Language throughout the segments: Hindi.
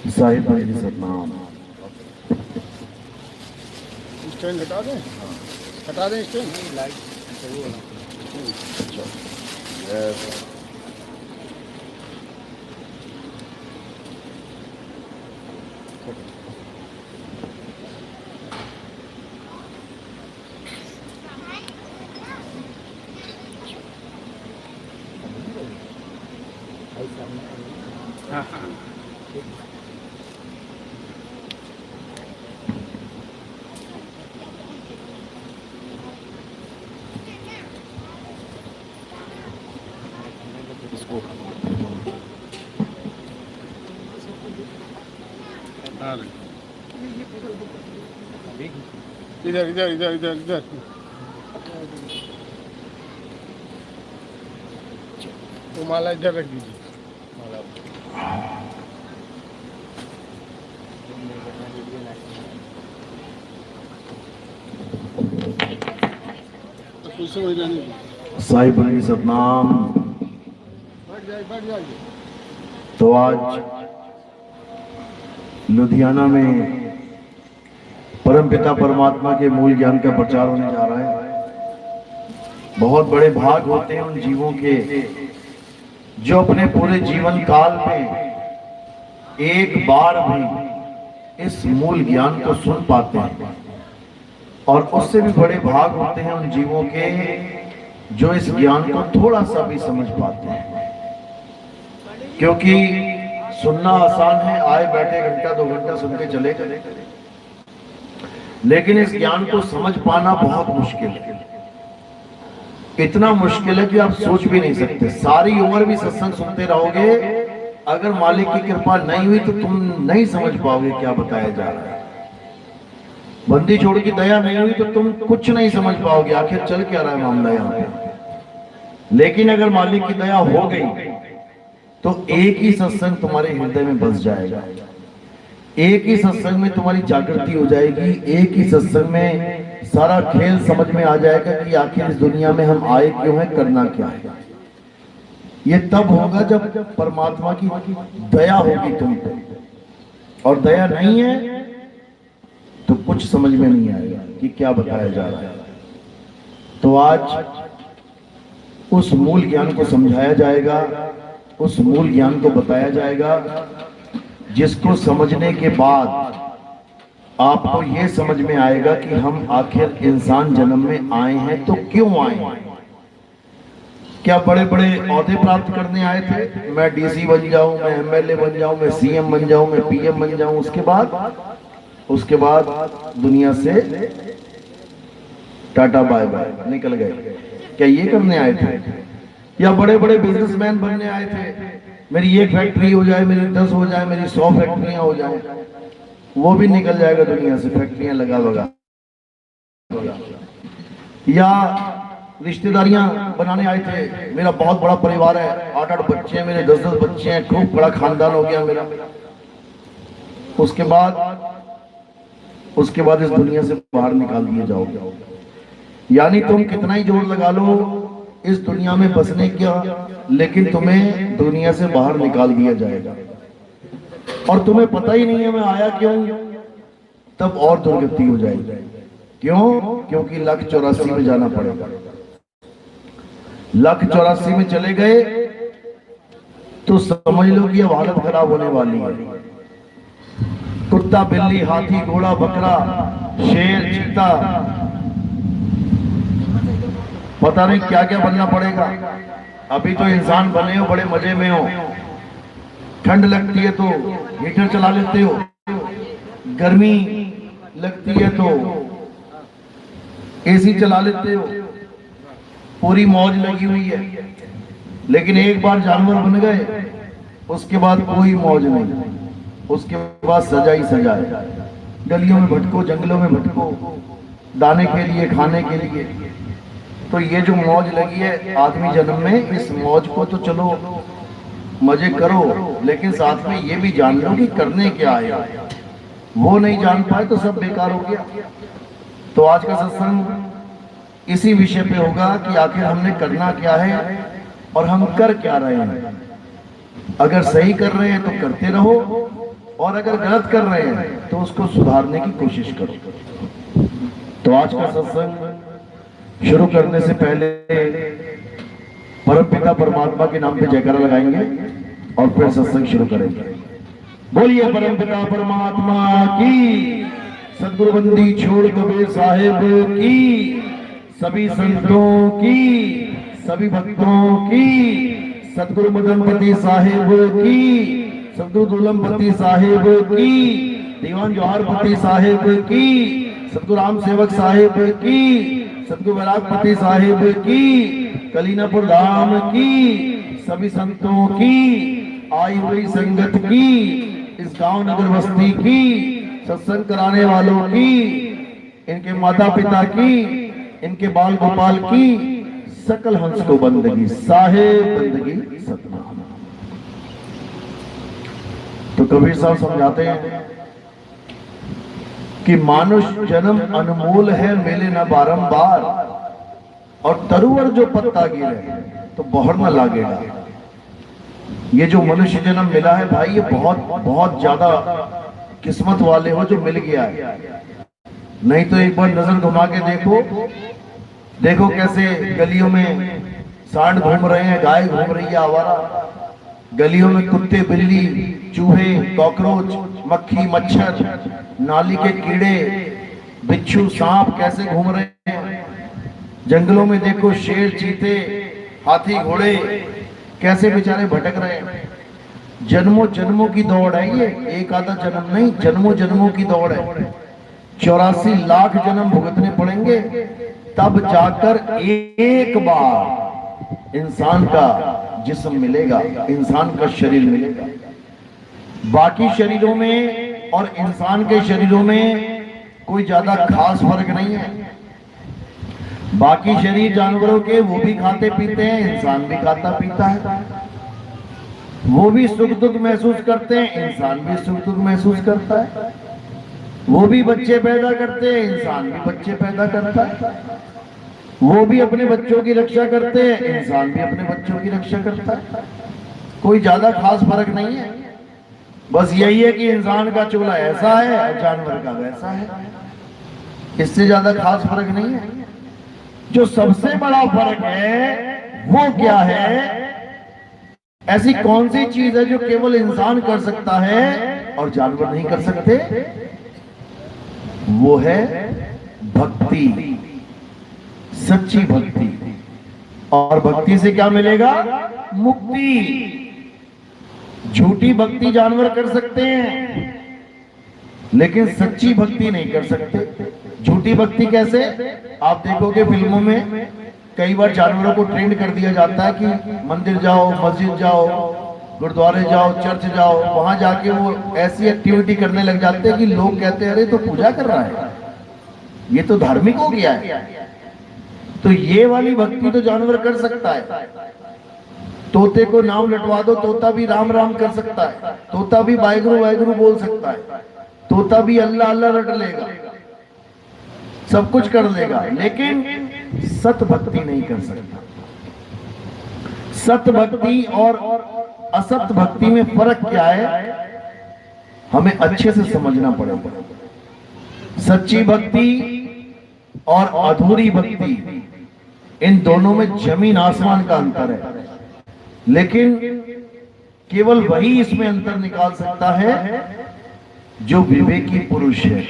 साहिब जी सतनाम। स्टैंड हटा दें, हटा दें स्टैंड। लाइट हाँ हाँ इधर इधर इधर इधर इधर तो माला इधर रख दीजिए। माला तो कुछ समझ नहीं। साहिब जी सतनाम। बैठ जाइए। तो आज लुधियाना में परमपिता परमात्मा के मूल ज्ञान का प्रचार होने जा रहा है। बहुत बड़े भाग होते हैं उन जीवों के जो अपने पूरे जीवन काल में एक बार भी इस मूल ज्ञान को सुन पाते हैं, और उससे भी बड़े भाग होते हैं उन जीवों के जो इस ज्ञान को थोड़ा सा भी समझ पाते हैं। क्योंकि सुनना आसान है, आए बैठे घंटा 2 घंटा सुन के चले गए, लेकिन इस ज्ञान को समझ पाना बहुत मुश्किल है। इतना मुश्किल है कि आप सोच भी नहीं सकते। सारी उम्र भी सत्संग सुनते रहोगे, अगर मालिक की कृपा नहीं हुई तो तुम नहीं समझ पाओगे क्या बताया जा रहा है। बंदी छोड़ की दया नहीं हुई तो तुम कुछ नहीं समझ पाओगे आखिर चल क्या रहा है मामला यहाँ पे। लेकिन अगर मालिक की दया हो गई तो एक ही सत्संग तुम्हारे हृदय में बस जाएगा, एक ही सत्संग में तुम्हारी जागृति हो जाएगी, एक ही सत्संग में सारा खेल समझ में आ जाएगा कि आखिर इस दुनिया में हम आए क्यों हैं, करना क्या है। ये तब होगा जब परमात्मा की दया होगी तुम पे, और दया नहीं है तो कुछ समझ में नहीं आएगा कि क्या बताया जा रहा है। तो आज उस मूल ज्ञान को समझाया जाएगा, उस मूल ज्ञान को बताया जाएगा, जिसको समझने के बाद आपको यह समझ में आएगा कि हम आखिर इंसान जन्म में आए हैं तो क्यों आए हैं। क्या बड़े बड़े ओहदे प्राप्त करने आए थे, मैं डीसी बन जाऊं, मैं एमएलए बन जाऊं, मैं सीएम बन जाऊं, मैं पीएम बन जाऊं, उसके बाद दुनिया से टाटा बाय बाय निकल गए, क्या ये करने आए थे? या बड़े बड़े बिजनेसमैन बनने आए थे, मेरी एक फैक्ट्री हो जाए, मेरी 10 हो जाए, मेरी 100 फैक्ट्रियां हो जाए, वो भी निकल जाएगा दुनिया से, फैक्ट्रियां लगा। या रिश्तेदारियां बनाने आए थे, मेरा बहुत बड़ा परिवार है, 8-8 बच्चे हैं मेरे, 10-10 बच्चे हैं, खूब बड़ा खानदान हो गया मेरा। उसके बाद इस दुनिया से बाहर निकाल दिए जाओगे। यानी तुम कितना ही जोर लगा लो इस दुनिया में बसने क्या, लेकिन तुम्हें दुनिया से बाहर निकाल दिया जाएगा, और तुम्हें पता ही नहीं है मैं आया क्यों, तब और दुर्गति हो जाएगी। क्यों? क्योंकि 1,84 में जाना पड़ेगा। 1,84 में चले गए तो समझ लो कि अब हालत खराब होने वाली है। कुत्ता, बिल्ली, हाथी, घोड़ा, बकरा, शेर, चीता, पता नहीं क्या क्या बनना पड़ेगा। अभी तो इंसान बने हो, बड़े मजे में हो, ठंड लगती है तो हीटर चला लेते हो, गर्मी लगती है तो एसी चला लेते हो, पूरी मौज लगी हुई है। लेकिन एक बार जानवर बन गए उसके बाद कोई मौज नहीं, उसके बाद सजा ही सजा है। गलियों में भटको, जंगलों में भटको, दाने के लिए, खाने के लिए। तो ये जो मौज लगी है आदमी जन्म में, इस मौज को तो चलो मजे करो, लेकिन साथ में ये भी जान लो कि करने क्या आया। वो नहीं जान पाए तो सब बेकार हो गया। तो आज का सत्संग इसी विषय पे होगा कि आखिर हमने करना क्या है और हम कर क्या रहे हैं। अगर सही कर रहे हैं तो करते रहो, और अगर गलत कर रहे हैं तो उसको सुधारने की कोशिश करो। तो आज का सत्संग शुरू करने से पहले परमपिता परमात्मा के नाम पे जयकारा लगाएंगे और फिर सत्संग शुरू करेंगे। बोलिए परमपिता परमात्मा की, सदगुरु बंदी छोड़ कबीर साहिब की, सभी संतों की, सभी भक्तों की, सदगुरु मदनपति साहिब की, सदगुरु दुल्लमपति साहिब की, दीवान जौहरपति साहिब की, सदगुरु राम सेवक साहिब की, सदगुरु वैरागपति साहिब की, कलीनापुर धाम की, सभी संतों की, आई हुई संगत की, इस गांव नगर बस्ती की, सत्संग कराने वालों की, इनके माता पिता की, इनके बाल गोपाल की, सकल हंस को बंदगी साहेब बंदगी सतनाम। तो कबीर साहब समझाते हैं कि मानुष जन्म अनमोल है, मिले न बारंबार, और तरुवर जो पत्ता गिरे तो बहर न लागेगा। ये जो मनुष्य जन्म मिला है भाई, ये बहुत बहुत ज्यादा किस्मत वाले हो जो मिल गया है। नहीं तो एक बार नजर घुमा के देखो, देखो कैसे गलियों में सांड घूम रहे हैं, गाय घूम रही है आवारा, गलियों में कुत्ते बिल्ली चूहे कॉकरोच मक्खी मच्छर नाली के कीड़े बिच्छू सांप कैसे घूम रहे हैं। जंगलों में देखो शेर चीते हाथी घोड़े कैसे बेचारे भटक रहे हैं। जन्मों जन्मों की दौड़ है ये, एक आधा जन्म नहीं, जन्मों जन्मों की दौड़ है। 84 लाख जन्म भुगतने पड़ेंगे तब जाकर एक बार इंसान का जिस्म मिलेगा, इंसान का शरीर मिलेगा। बाकी शरीरों में और इंसान के शरीरों में कोई ज्यादा खास फर्क नहीं है। बाकी शरीर जानवरों के, वो भी खाते पीते हैं, इंसान भी खाता पीता है। वो भी सुख दुख महसूस करते हैं, इंसान भी सुख दुख महसूस करता है। वो भी बच्चे पैदा करते हैं, इंसान भी बच्चे पैदा करता है। वो भी अपने बच्चों की रक्षा करते हैं, इंसान भी अपने बच्चों की रक्षा करता है। कोई ज्यादा खास फर्क नहीं है। बस यही है कि इंसान का चूल्हा ऐसा है और जानवर का वैसा है, इससे ज्यादा खास फर्क नहीं है। जो सबसे बड़ा फर्क है वो क्या है? ऐसी कौन सी चीज है जो केवल इंसान कर सकता है और जानवर नहीं कर सकते? वो है भक्ति, सच्ची भक्ति। और भक्ति से क्या मिलेगा? मुक्ति। झूठी भक्ति जानवर कर सकते हैं लेकिन सच्ची भक्ति नहीं कर सकते। झूठी भक्ति कैसे? आप देखोगे फिल्मों में कई बार जानवरों को ट्रेंड कर दिया जाता है कि मंदिर जाओ, मस्जिद जाओ, गुरुद्वारे जाओ, चर्च जाओ, वहां जाके वो ऐसी एक्टिविटी करने लग जाते हैं कि लोग कहते हैं अरे तो पूजा कर रहा है, ये तो धार्मिक हो गया है। तो ये वाली भक्ति तो जानवर कर सकता है। तोते को नाम लटवा दो, तोता भी राम राम कर सकता है, तोता भी वाहेगुरु वाहेगुरु बोल सकता है, तोता भी अल्लाह अल्लाह रट लेगा, सब कुछ कर लेगा, लेकिन सत भक्ति नहीं कर सकता। सत भक्ति और असत भक्ति में फर्क क्या है, हमें अच्छे से समझना पड़ेगा। सच्ची भक्ति और अधूरी भक्ति, इन दोनों में जमीन आसमान का अंतर है। लेकिन केवल वही इसमें अंतर निकाल सकता है जो विवेकी पुरुष है।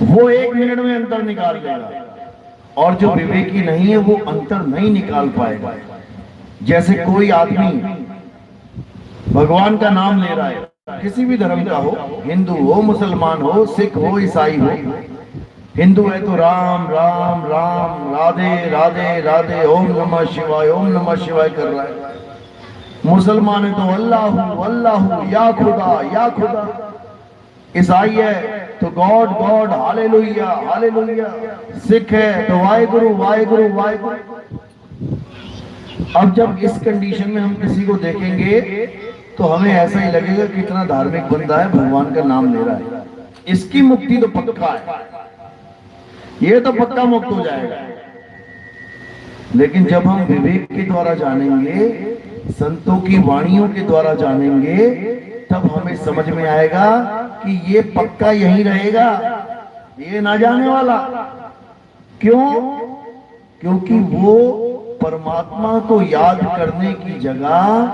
वो 1 मिनट में अंतर निकाल देगा, और जो विवेकी नहीं है वो अंतर नहीं निकाल पाएगा। जैसे कोई आदमी भगवान का नाम ले रहा है, किसी भी धर्म का हो, हिंदू हो, मुसलमान हो, सिख हो, ईसाई हो। हिंदू है तो राम राम राम, राधे राधे राधे, ओम नमः शिवाय, ओम नमः शिवाय कर रहा है। मुसलमान है तो अल्लाह अल्लाह, या खुदा या खुदा। ईसाई है तो God God, hallelujah hallelujah. Sikh है तो वाहेगुरु वाहेगुरु वाहेगुरु। अब जब इस कंडीशन में हम किसी को देखेंगे तो हमें ऐसा ही लगेगा कि कितना धार्मिक बंदा है, भगवान का नाम ले रहा है, इसकी मुक्ति तो पक्का है, ये तो पक्का मुक्त हो जाएगा। लेकिन जब हम विवेक के द्वारा जानेंगे संतों की वाणियों के द्वारा जानेंगे, तब हमें समझ में आएगा कि ये पक्का यहीं रहेगा, ये ना जाने वाला। क्यों? क्योंकि वो परमात्मा को याद करने की जगह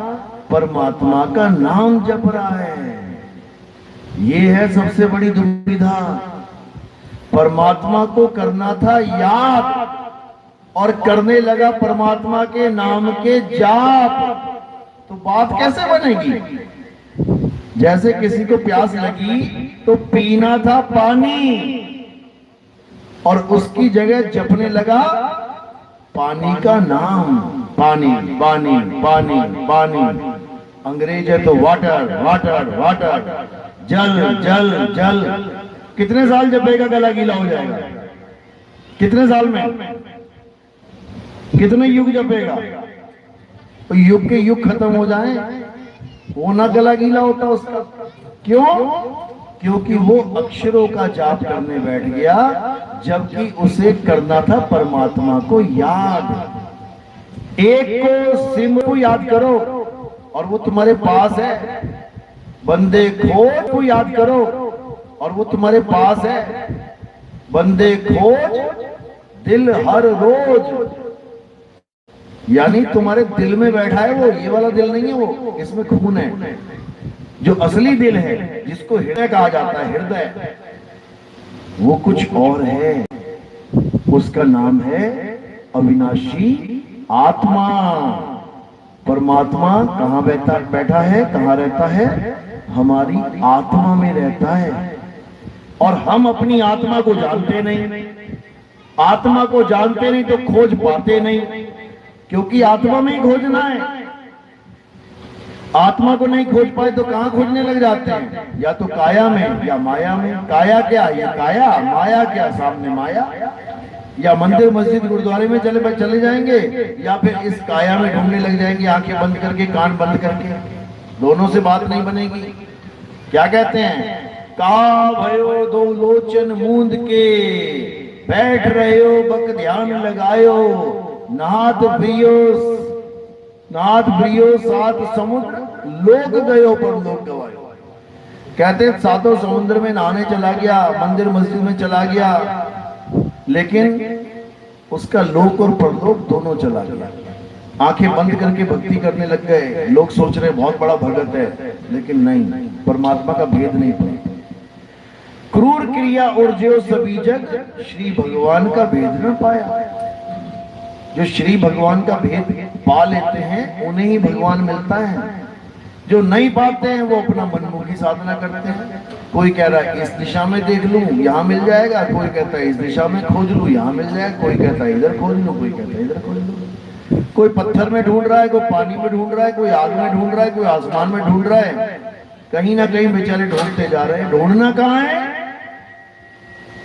परमात्मा का नाम जप रहा है। ये है सबसे बड़ी दुविधा। परमात्मा को करना था याद और करने लगा परमात्मा के नाम के जाप, तो बात कैसे बनेगी? जैसे किसी को प्यास लगी तो पीना था पानी और उसकी जगह जपने लगा पानी का नाम, पानी पानी पानी पानी। अंग्रेज है तो वाटर वाटर वाटर, जल जल जल। कितने साल जपेगा गला गीला हो जाएगा? कितने साल में? कितने युग जपेगा? तो युग के युग खत्म हो जाए, वो ना गला गीला होता उसका। क्यों? क्योंकि वो अक्षरों का जाप करने बैठ गया, जबकि उसे करना था परमात्मा को याद। एक को सिम को याद करो और वो तुम्हारे पास है। बंदे खोज को याद करो और वो तुम्हारे पास है। बंदे खोज दिल हर रोज, यानी तुम्हारे दिल में बैठा है वो। ये वाला दिल नहीं है वो, इसमें खून है। जो असली दिल है, जिसको हृदय कहा जाता है, हृदय, वो कुछ और है। उसका नाम है अविनाशी आत्मा। परमात्मा कहाँ बैठा है, कहाँ रहता है? हमारी आत्मा में रहता है। और हम अपनी आत्मा को जानते नहीं। आत्मा को जानते नहीं तो खोज पाते नहीं, क्योंकि आत्मा में ही खोजना है। आत्मा को नहीं खोज पाए तो कहां खोजने लग जाते हैं? या तो काया में या माया में। काया क्या? ये काया। माया क्या? सामने माया। या मंदिर मस्जिद गुरुद्वारे में चले जाएंगे, या फिर इस काया में ढूंढने लग जाएंगे, आंखें बंद करके, कान बंद करके। दोनों से बात नहीं बनेगी। क्या कहते हैं? का भयो दो लोचन मूंद के, बैठ रहे हो बक ध्यान लगायो, नाथ प्रियो सात समुद्र, लोग गयो पर लोग गवायो। कहते सातों समुद्र में नहाने चला गया, मंदिर मस्जिद में चला गया, लेकिन उसका लोक और परलोक दोनों चला गया। आंखें बंद करके भक्ति करने लग गए। लोग सोच रहे बहुत बड़ा भगत है, लेकिन नहीं, परमात्मा का भेद नहीं पड़ा। क्रूर क्रिया और जो सभी जग, श्री भगवान का भेद न पाया। जो श्री भगवान का भेद पा लेते हैं, उन्हें ही भगवान मिलता है। जो नहीं पाते हैं वो अपना मनमुखी साधना करते हैं। कोई कह रहा है इस दिशा में देख लूं, यहाँ मिल जाएगा। कोई कहता है इस दिशा में खोज लूं, यहाँ मिल जाएगा। कोई कहता है इधर खोज लूं, कोई कहता है इधर खोज लूं। कोई पत्थर में ढूंढ रहा है, कोई पानी में ढूंढ रहा है, कोई आग में ढूंढ रहा है, कोई आसमान में ढूंढ रहा है। कहीं ना कहीं बेचारे ढूंढते जा रहे हैं। ढूंढना कहाँ है?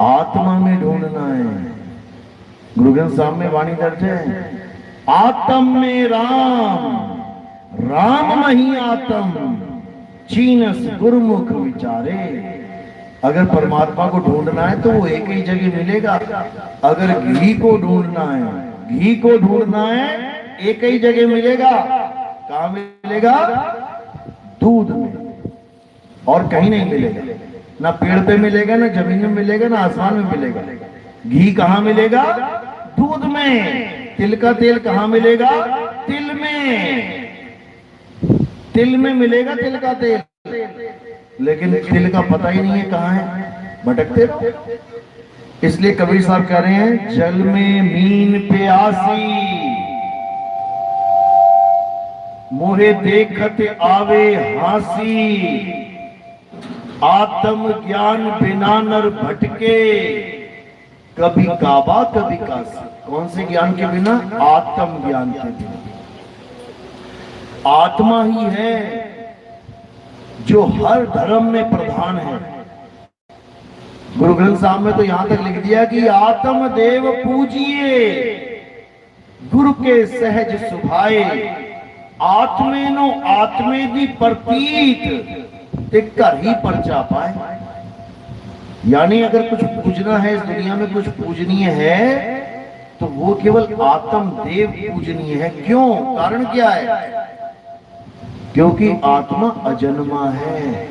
आत्मा में ढूंढना है। गुरु ग्रंथ साहब में वाणी दर्ज है, आत्म में राम, राम मही आत्म, चीनस गुरुमुख विचारे। अगर परमात्मा को ढूंढना है तो वो एक ही जगह मिलेगा। अगर घी को ढूंढना है, घी को ढूंढना है, एक ही जगह मिलेगा। कहां मिलेगा? दूध में, और कहीं नहीं मिलेगा। ना पेड़ पे मिलेगा, ना जमीन में मिलेगा, ना आसमान में मिलेगा। घी कहां मिलेगा? दूध में। तिल का तेल कहां मिलेगा? तिल में। तिल में मिलेगा तिल का तेल, लेकिन तिल का पता ही नहीं है कहां है, भटकते रहो। इसलिए कबीर साहब कह रहे हैं, जल में मीन प्यासी, मोहे देखत आवे हासी, आत्म ज्ञान बिना नर भटके, कभी काबा कभी काशी। कौन से ज्ञान के बिना? आत्म ज्ञान के बिना। आत्मा ही है जो हर धर्म में प्रधान है। गुरु ग्रंथ साहब में तो यहां तक लिख दिया कि आत्म देव पूजिए, गुरु के सहज सुभाए, आत्मेनो आत्मे दी प्रतीत, ते घर ही परचा पाए। यानी अगर कुछ पूजना है इस दुनिया में, कुछ पूजनीय है, तो वो केवल आत्म देव पूजनीय है। क्यों? कारण क्या है? क्योंकि आत्मा अजन्मा है,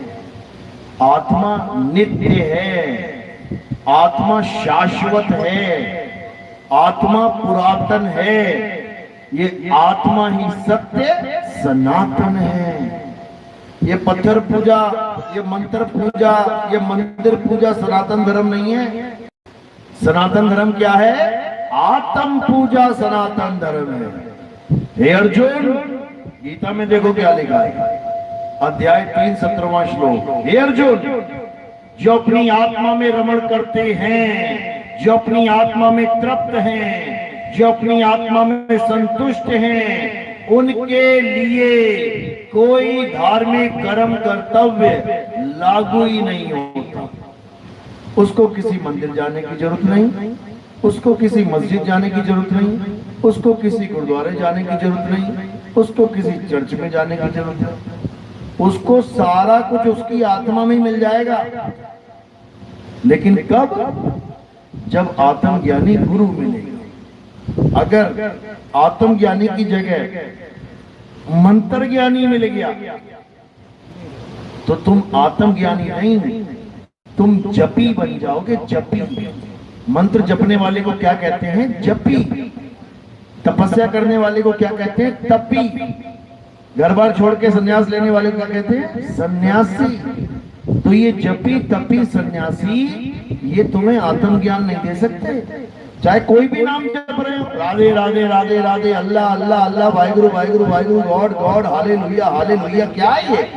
आत्मा नित्य है, आत्मा शाश्वत है, आत्मा पुरातन है। ये आत्मा ही सत्य सनातन है। ये पत्थर पूजा, ये मंत्र पूजा, ये मंदिर पूजा सनातन धर्म नहीं है। सनातन धर्म क्या है? आत्म पूजा सनातन धर्म है। हे अर्जुन, गीता में देखो क्या लिखा है, अध्याय 3 17वां श्लोक। हे अर्जुन, जो अपनी आत्मा में रमण करते हैं, जो अपनी आत्मा में तृप्त हैं, जो अपनी आत्मा में संतुष्ट हैं, उनके लिए कोई धार्मिक कर्म कर्तव्य लागू ही नहीं होता। उसको किसी मंदिर जाने की जरूरत नहीं, उसको किसी मस्जिद जाने की जरूरत नहीं, उसको किसी गुरुद्वारे जाने की जरूरत नहीं, उसको किसी चर्च में जाने की जरूरत नहीं। उसको सारा कुछ उसकी आत्मा में मिल जाएगा। लेकिन कब? जब आत्मज्ञानी गुरु मिलेगा। अगर आत्मज्ञानी की जगह मंत्र ज्ञानी मिल गया तो तुम आत्मज्ञानी नहीं, तुम जपी बन जाओगे। जपी, मंत्र जपने वाले को क्या कहते हैं? जपी। तपस्या करने वाले को क्या कहते हैं? तपी। घर बार छोड़ के सन्यास लेने वाले को क्या कहते हैं? सन्यासी। तो ये जपी तपी सन्यासी, ये तुम्हें आत्मज्ञान नहीं दे सकते। चाहे कोई भी नाम जप रहे हो, Radhe Radhe Radhe Radhe, Allah Allah Allah, Waheguru Waheguru Waheguru, God God, hallelujah hallelujah, क्या है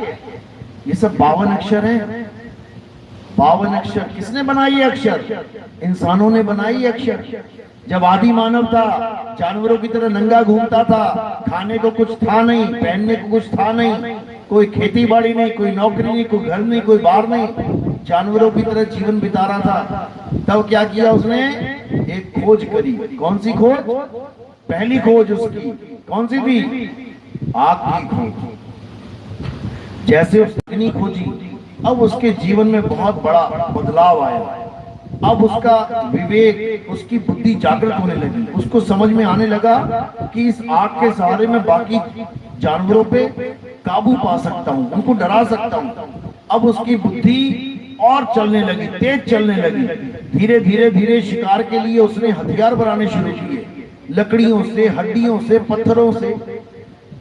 ये सब 52 अक्षर हैं। 52 अक्षर किसने बनाई? अक्षर इंसानों ने बनाई अक्षर। जब आदि मानव था, जानवरों की तरह नंगा घूमता था, खाने को कुछ था नहीं, पहनने को कुछ था नहीं, कोई खेती बाड़ी नहीं, कोई नौकरी नहीं, कोई घर नहीं, कोई बाहर नहीं, जानवरों की तरह जीवन बिता रहा था। तब क्या किया उसने? एक खोज करी। कौन सी खोज? पहली खोज उसकी कौन सी थी? आग की खोज। जैसे उसने अग्नि खोजी, अब उसके जीवन में बहुत बड़ा बदलाव आया। अब उसका विवेक, उसकी बुद्धि जागृत होने लगी। उसको समझ में आने लगा कि इस आग के सहारे में बाकी जानवरों पे काबू पा सकता हूँ, उनको डरा सकता हूँ। अब उसकी बुद्धि और चलने लगी, तेज चलने लगी। धीरे धीरे धीरे शिकार के लिए उसने हथियार बनाने शुरू किए, लकड़ियों से, हड्डियों से, पत्थरों से,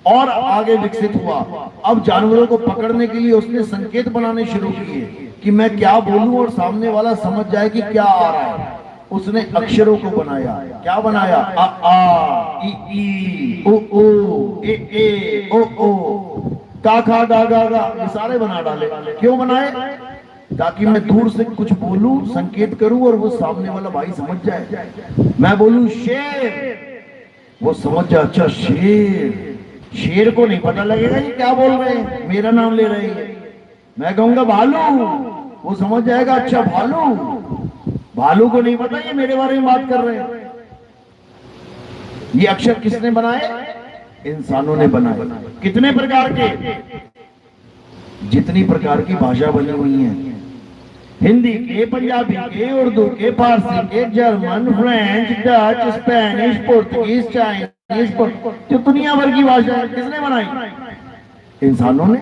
और आगे विकसित हुआ। अब जानवरों को पकड़ने के लिए उसने संकेत बनाने शुरू किए कि मैं क्या बोलूं और सामने वाला समझ जाए कि क्या आ रहा है। उसने अक्षरों को बनाया। क्या बनाया? आ आ, ई ई, ओ ओ, ए ओ ओ, का खा गा गा गा, ये सारे बना डाले। क्यों बनाए? ताकि मैं दूर से कुछ बोलूं, संकेत करूं और वो सामने वाला भाई समझ जाए। मैं बोलूं शेर, वो समझ जाए अच्छा शेर। शेर को नहीं पता लगेगा ये क्या बोल रहे हैं, मेरा नाम ले रहे हैं। मैं कहूंगा भालू, वो समझ जाएगा अच्छा भालू। भालू को नहीं पता ये मेरे बारे में बात कर रहे हैं। ये अक्षर किसने बनाए? इंसानों ने बनाए। कितने प्रकार के? जितनी प्रकार की भाषा बनी हुई है, हिंदी के, पंजाबी के, उर्दू के, फारसी के, German, French, Dutch, Spanish, Portuguese, Chinese, जो दुनिया भर की भाषा है, किसने बनाई? इंसानों ने।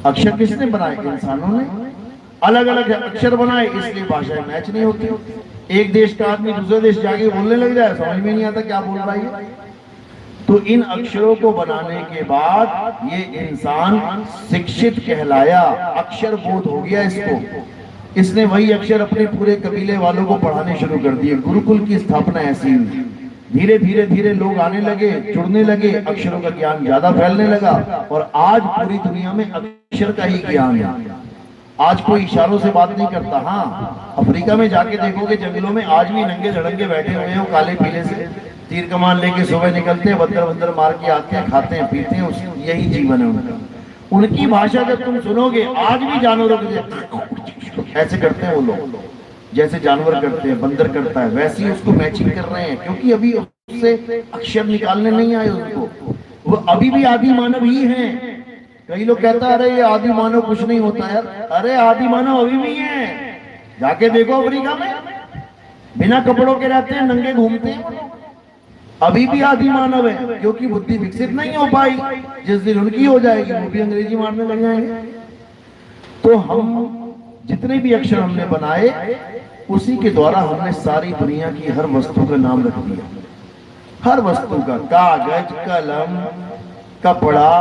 अक्षर किसने बनाए? इंसानों ने। अलग अलग अक्षर बनाए, इसलिए भाषाएं मैच नहीं होती। एक देश का आदमी दूसरे देश जाके बोलने लग जाए, समझ में नहीं आता क्या बोल रहा है। तो इन अक्षरों को बनाने के बाद ये इंसान शिक्षित कहलाया, अक्षर बोध हो गया इसको। इसने वही अक्षर अपने पूरे कबीले वालों को पढ़ाने शुरू कर दिए। गुरुकुल की स्थापना ऐसी हुई। धीरे धीरे धीरे लोग आने लगे, जुड़ने लगे, अक्षरों का ज्ञान ज्यादा फैलने लगा और आज पूरी दुनिया में अक्षर का ही ज्ञान है। आज कोई इशारों से बात नहीं करता। हाँ, अफ्रीका में जाके देखोगे जंगलों में आज भी नंगे झड़ंगे बैठे हुए हैं, काले पीले से तीर कमान लेके सुबह निकलते हैं, बंदर बंदर मार के आते हैं, खाते हैं, पीते हैं, यही जीवन है उनका। उनकी भाषा जब तुम सुनोगे, आज भी जानवरों के ऐसे करते हैं वो लोग, जैसे जानवर करते हैं, बंदर करता है, वैसे ही उसको मैचिंग कर रहे हैं, क्योंकि अभी उससे अक्षर निकालने नहीं आए उनको। वो अभी भी आदि मानव ही हैं। कई लोग कहता है अरे ये आदि मानव कुछ नहीं होता यार। अरे आदि मानव अभी भी है। जाके देखो अफ्रीका में बिना कपड़ों के रहते हैं, नंगे घूमते हैं। अभी भी आदि मानव है, क्योंकि बुद्धि विकसित नहीं हो पाई। जिस दिन उनकी हो जाएगी वो भी अंग्रेजी मारने लग जाएंगे। तो हम जितने भी अक्षर हमने बनाए, उसी के द्वारा हमने सारी दुनिया की हर वस्तु का नाम रख दिया। हर वस्तु का, कागज, कलम, कपड़ा,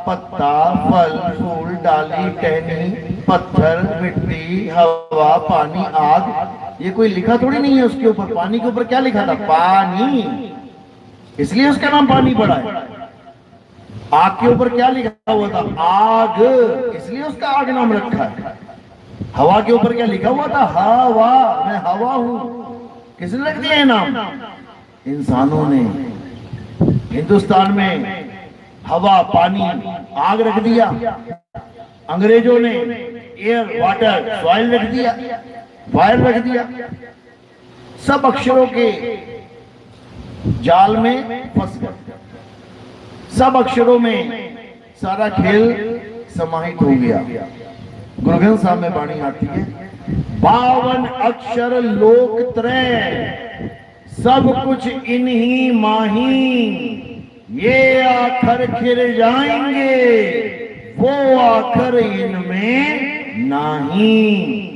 पत्ता, फल, फूल, डाली, टहनी, पत्थर, मिट्टी, हवा, पानी, आग। ये कोई लिखा थोड़ी नहीं है उसके ऊपर। पानी के ऊपर क्या लिखा था? पानी, इसलिए उसका नाम पानी पड़ा है। आग के ऊपर क्या लिखा हुआ था? आग, इसलिए उसका आग नाम रखा है। हवा के ऊपर क्या लिखा हुआ था? हवा, मैं हवा हूं। किसने रख दिया है नाम? इंसानों ने। हिंदुस्तान में हवा, पानी, आग रख दिया। अंग्रेजों ने एयर, वाटर, सॉइल रख दिया, फायर रख दिया। सब अक्षरों के जाल में फंस गए। सब अक्षरों में सारा खेल समाहित हो गया। गुरु ग्रंथ साहब में वाणी आती है, 52 अक्षर लोकत्रय, सब कुछ इन्हीं माही, ये आखर खिर जाएंगे, वो आखर इनमें नहीं।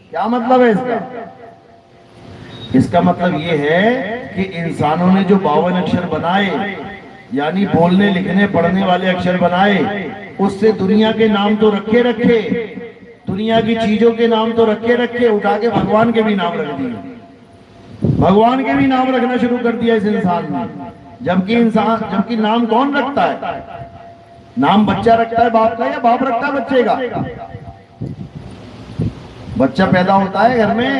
क्या मतलब है इसका? इसका मतलब ये है कि इंसानों ने जो 52 अक्षर बनाए, यानी बोलने, लिखने, पढ़ने वाले अक्षर बनाए, उससे दुनिया के नाम तो रखे रखे, दुनिया की चीजों के नाम तो रखे रखे, उठा के भगवान के भी नाम रख दिए। भगवान के भी नाम रखना शुरू कर दिया इस इंसान ने। जबकि नाम कौन रखता है? नाम बच्चा रखता है बाप का, या बाप रखता है बच्चे का? बच्चा पैदा होता है घर में,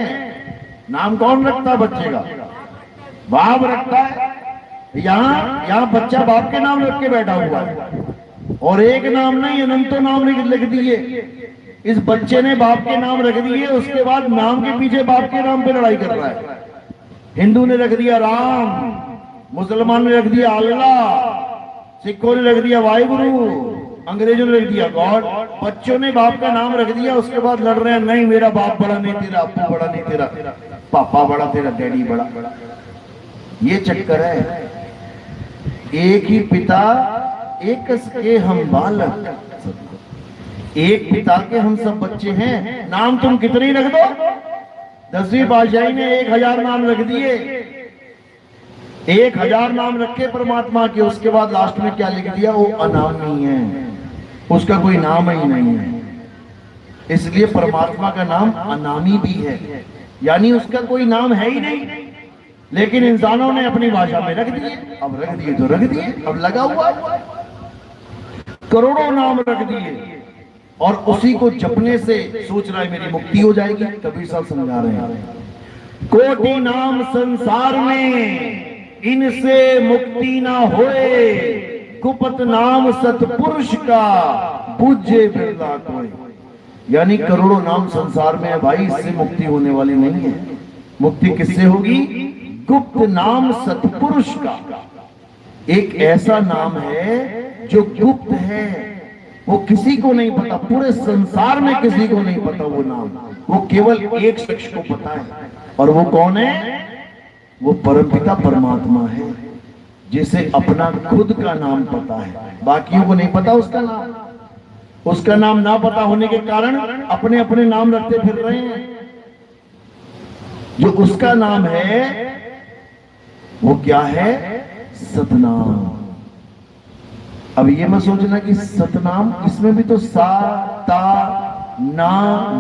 नाम कौन रखता है बच्चे का? बाप रखता है। यहाँ बच्चा बाप के नाम रख के बैठा हुआ है, और एक नाम नहीं, अनंतों नाम लिख दिए। इस बच्चे ने बाप के नाम रख दिए, उसके बाद नाम के पीछे बाप के नाम पे लड़ाई कर रहा है। हिंदू ने रख दिया राम, मुसलमान ने रख दिया अल्लाह, सिखों ने रख दिया वाहिगुरु, अंग्रेजों ने रख दिया गॉड। बच्चों ने बाप का नाम रख दिया, उसके बाद लड़ रहे हैं, नहीं मेरा बाप बड़ा नहीं, तेरा अप्पू बड़ा नहीं, तेरा पापा बड़ा, तेरा डैडी बड़ा। ये चक्कर है। एक ही पिता एक के हम बालक, एक पिता के हम सब बच्चे हैं। नाम तुम कितने ही रख दो। 10वीं पातशाही ने 1000 नाम रख दिए, 1000 नाम रखे परमात्मा के। उसके बाद लास्ट में क्या लिख दिया? वो अनामी है, उसका कोई नाम ही नहीं है। इसलिए परमात्मा का नाम अनामी भी है, यानी उसका कोई नाम है ही नहीं। लेकिन इंसानों ने अपनी भाषा में रख दिए। अब रख दिए तो रख दिए, अब लगा हुआ करोड़ों नाम रख दिए, और उसी को जपने से सोच रहा है मेरी मुक्ति हो जाएगी। कबीर साहब समझा रहे हैं, कोटि नाम संसार में, इनसे मुक्ति ना होए, कुपत नाम सतपुरुष का, बुझे बिरला कोई। यानी करोड़ों नाम संसार में है भाई, इससे मुक्ति होने वाली नहीं है। मुक्ति किससे होगी? गुप्त नाम सतपुरुष का। एक ऐसा नाम है जो गुप्त है, वो किसी को नहीं पता, पूरे संसार में किसी को नहीं पता वो नाम। वो केवल एक शख्स को पता है, और वो कौन है? वो परमपिता परमात्मा है, जिसे अपना खुद का नाम पता है, बाकियों को नहीं पता उसका नाम। उसका नाम ना पता होने के कारण अपने अपने नाम रखते फिर रहे हैं। जो उसका नाम है वो क्या है? सतनाम। अब ये मत सोचना कि सतनाम, इसमें भी तो सा, ता, ना,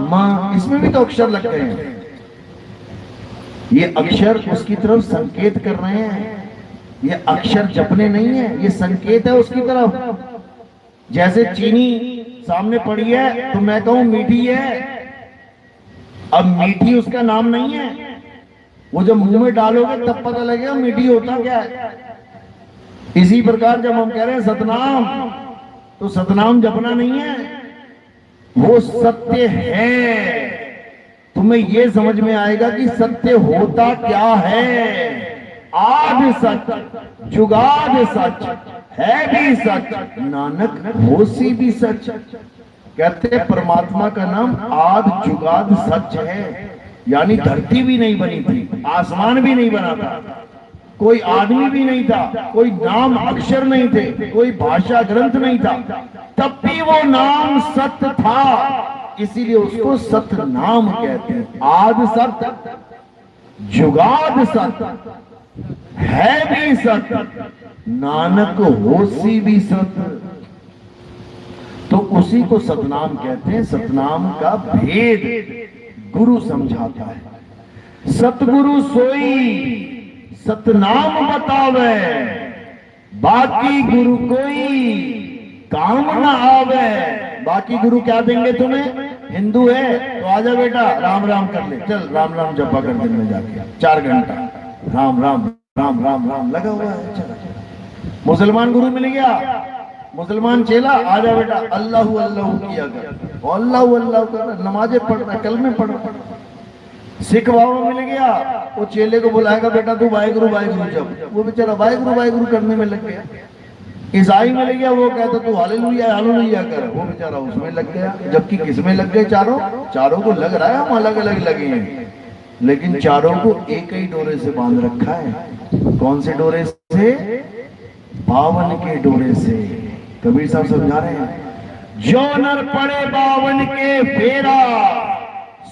मा, इसमें भी तो अक्षर लग गए हैं। ये अक्षर उसकी तरफ संकेत कर रहे हैं। ये अक्षर जपने नहीं है, ये संकेत है उसकी तरफ। जैसे चीनी सामने पड़ी है तो मैं कहूं मीठी है, अब मीठी उसका नाम नहीं है। वो जब मुंह में डालोगे तब पता लगेगा मीठी होता क्या है। इसी प्रकार जब हम कह रहे हैं सतनाम, तो सतनाम जपना नहीं है, वो सत्य है। तुम्हें ये समझ में आएगा कि सत्य होता क्या है। आदि सच, जुगाद सच, है भी सच, नानक होसी भी सच। कहते हैं परमात्मा का नाम आद जुगाद सच है, यानी धरती भी नहीं बनी थी, आसमान भी नहीं बना था, कोई आदमी भी नहीं था, कोई नाम अक्षर नहीं थे, कोई भाषा ग्रंथ नहीं था, तब भी वो नाम सत्य था, इसीलिए उसको सत्य नाम कहते हैं। आद सत्य, जुगाद सत्य, है भी सत्य, नानक होसी भी सत्य। तो उसी को सतनाम कहते हैं। सतनाम का भेद गुरु समझाता है। सतगुरु सोई सतनाम बतावे, बाकी गुरु कोई काम ना आवे। बाकी गुरु क्या देंगे तुम्हें? हिंदू है तो आजा बेटा राम राम कर ले, चल राम राम जपा कर दिन में जाके 4 घंटा राम राम राम राम राम लगा हुआ है। चल मुसलमान गुरु मिल गया, मुसलमान चेला, आजा बेटा अल्लाहू अल्लाहू किया कर, अल्लाहू अल्लाहू कर, नमाजें पढ़ रहा, कलमे पढ़ रहा। सिख बाबा मिल गया, वो चेले को बुलाएगा, बेटा तू वाहेगुरु वाहेगुरु जप, वो बेचारा वाहेगुरु वाहेगुरु करने में लग गया। ईसाई मिल गया, वो कहता तू हालेलुया हालेलुया कर, वो बेचारा उसमें लग गया। जबकि किसमें लग गए? चारों को लग रहा है हम अलग अलग लगे हैं, लेकिन चारों को एक ही डोरे से बांध रखा है। कौन से डोरे से? बावन के डोरे से। कबीर साहब समझा रहे हैं, जो नर पड़े बावन के फेरा,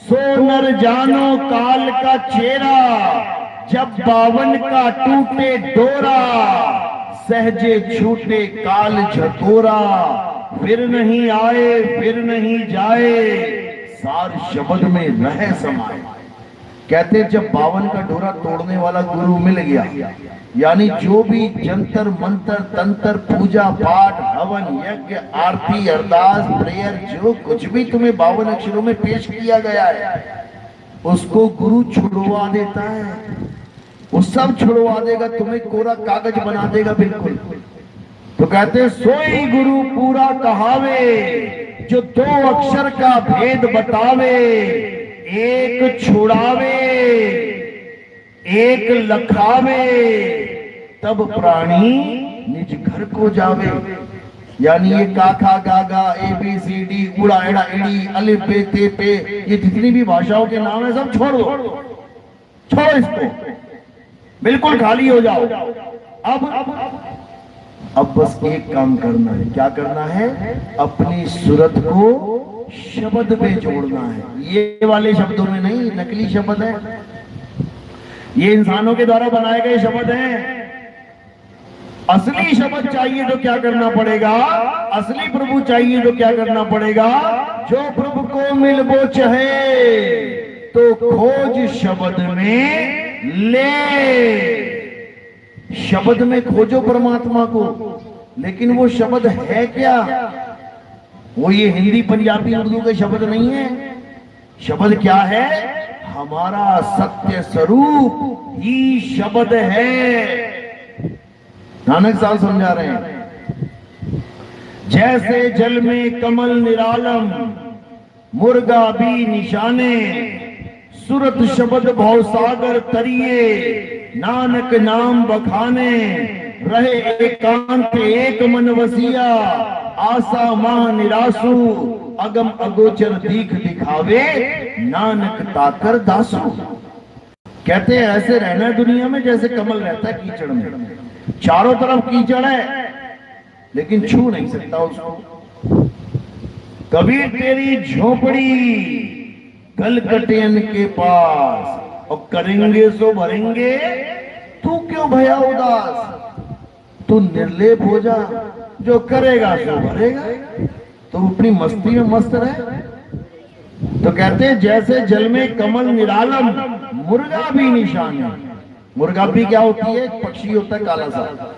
सो नर जानो काल का चेहरा। जब बावन का टूटे डोरा, सहजे छूटे काल झकोरा। फिर नहीं आए फिर नहीं जाए, सार शब्द में रहे समाए। कहते जब बावन का डोरा तोड़ने वाला गुरु मिल गया, यानी जो भी जंतर मंत्र तंत्र पूजा पाठ हवन यज्ञ आरती अरदास प्रेयर जो कुछ भी तुम्हें 52 अक्षरों में पेश किया गया है, उसको गुरु छुड़वा देता है। वो सब छुड़वा देगा, तुम्हें कोरा कागज बना देगा बिल्कुल। तो कहते सोई गुरु पूरा कहावे, जो 2 अक्षर का भेद बतावे। एक छुड़ावे एक लखावे, तब प्राणी निज घर को जावे। यानी ये काखा गागा ABCD उड़ा एड़ा इड़ी अलिफ बे ते पे, ये जितनी भी भाषाओं के नाम है सब छोड़ दो, छोड़ो इसको, बिल्कुल खाली हो जाओ। अब बस एक काम करना है। क्या करना है? अपनी सूरत को शब्द में जोड़ना है। ये वाले शब्दों में नहीं, नकली शब्द है, ये इंसानों के द्वारा बनाए गए शब्द हैं। असली शब्द चाहिए तो क्या करना पड़ेगा? असली प्रभु चाहिए तो क्या करना पड़ेगा? जो प्रभु को मिल वो चाहे, तो खोज शब्द में ले। शब्द में खोजो परमात्मा को, लेकिन वो शब्द है क्या? वो ये हिंदी पंजाबी उर्दू के शब्द नहीं है। शब्द क्या है? हमारा सत्य स्वरूप ही शब्द है। नानक साहब समझा रहे हैं, जैसे जल में कमल निरालम, मुर्गा भी निशाने। सुरत शब्द भवसागर तरिए, नानक नाम बखाने। रहे एकांत एक मन वसिया, आशा माह निरासु। अगम अगोचर दीख दिखावे, नानक ताकर दासु। कहते हैं ऐसे रहना है दुनिया में जैसे कमल रहता है कीचड़ में। चारों तरफ कीचड़ है, लेकिन छू नहीं सकता उसको। कबीर तेरी झोपड़ी कलकटियन के पास, और करेंगे सो भरेंगे, तू क्यों भया उदास। तू निर्लेप हो जा, जो करेगा सो भरेगा। तो अपनी मस्ती में मस्त रहे। तो कहते हैं जैसे जल में कमल निरालम, मुर्गा भी निशान है। मुर्गा भी क्या होती है? एक पक्षी होता है काला सा,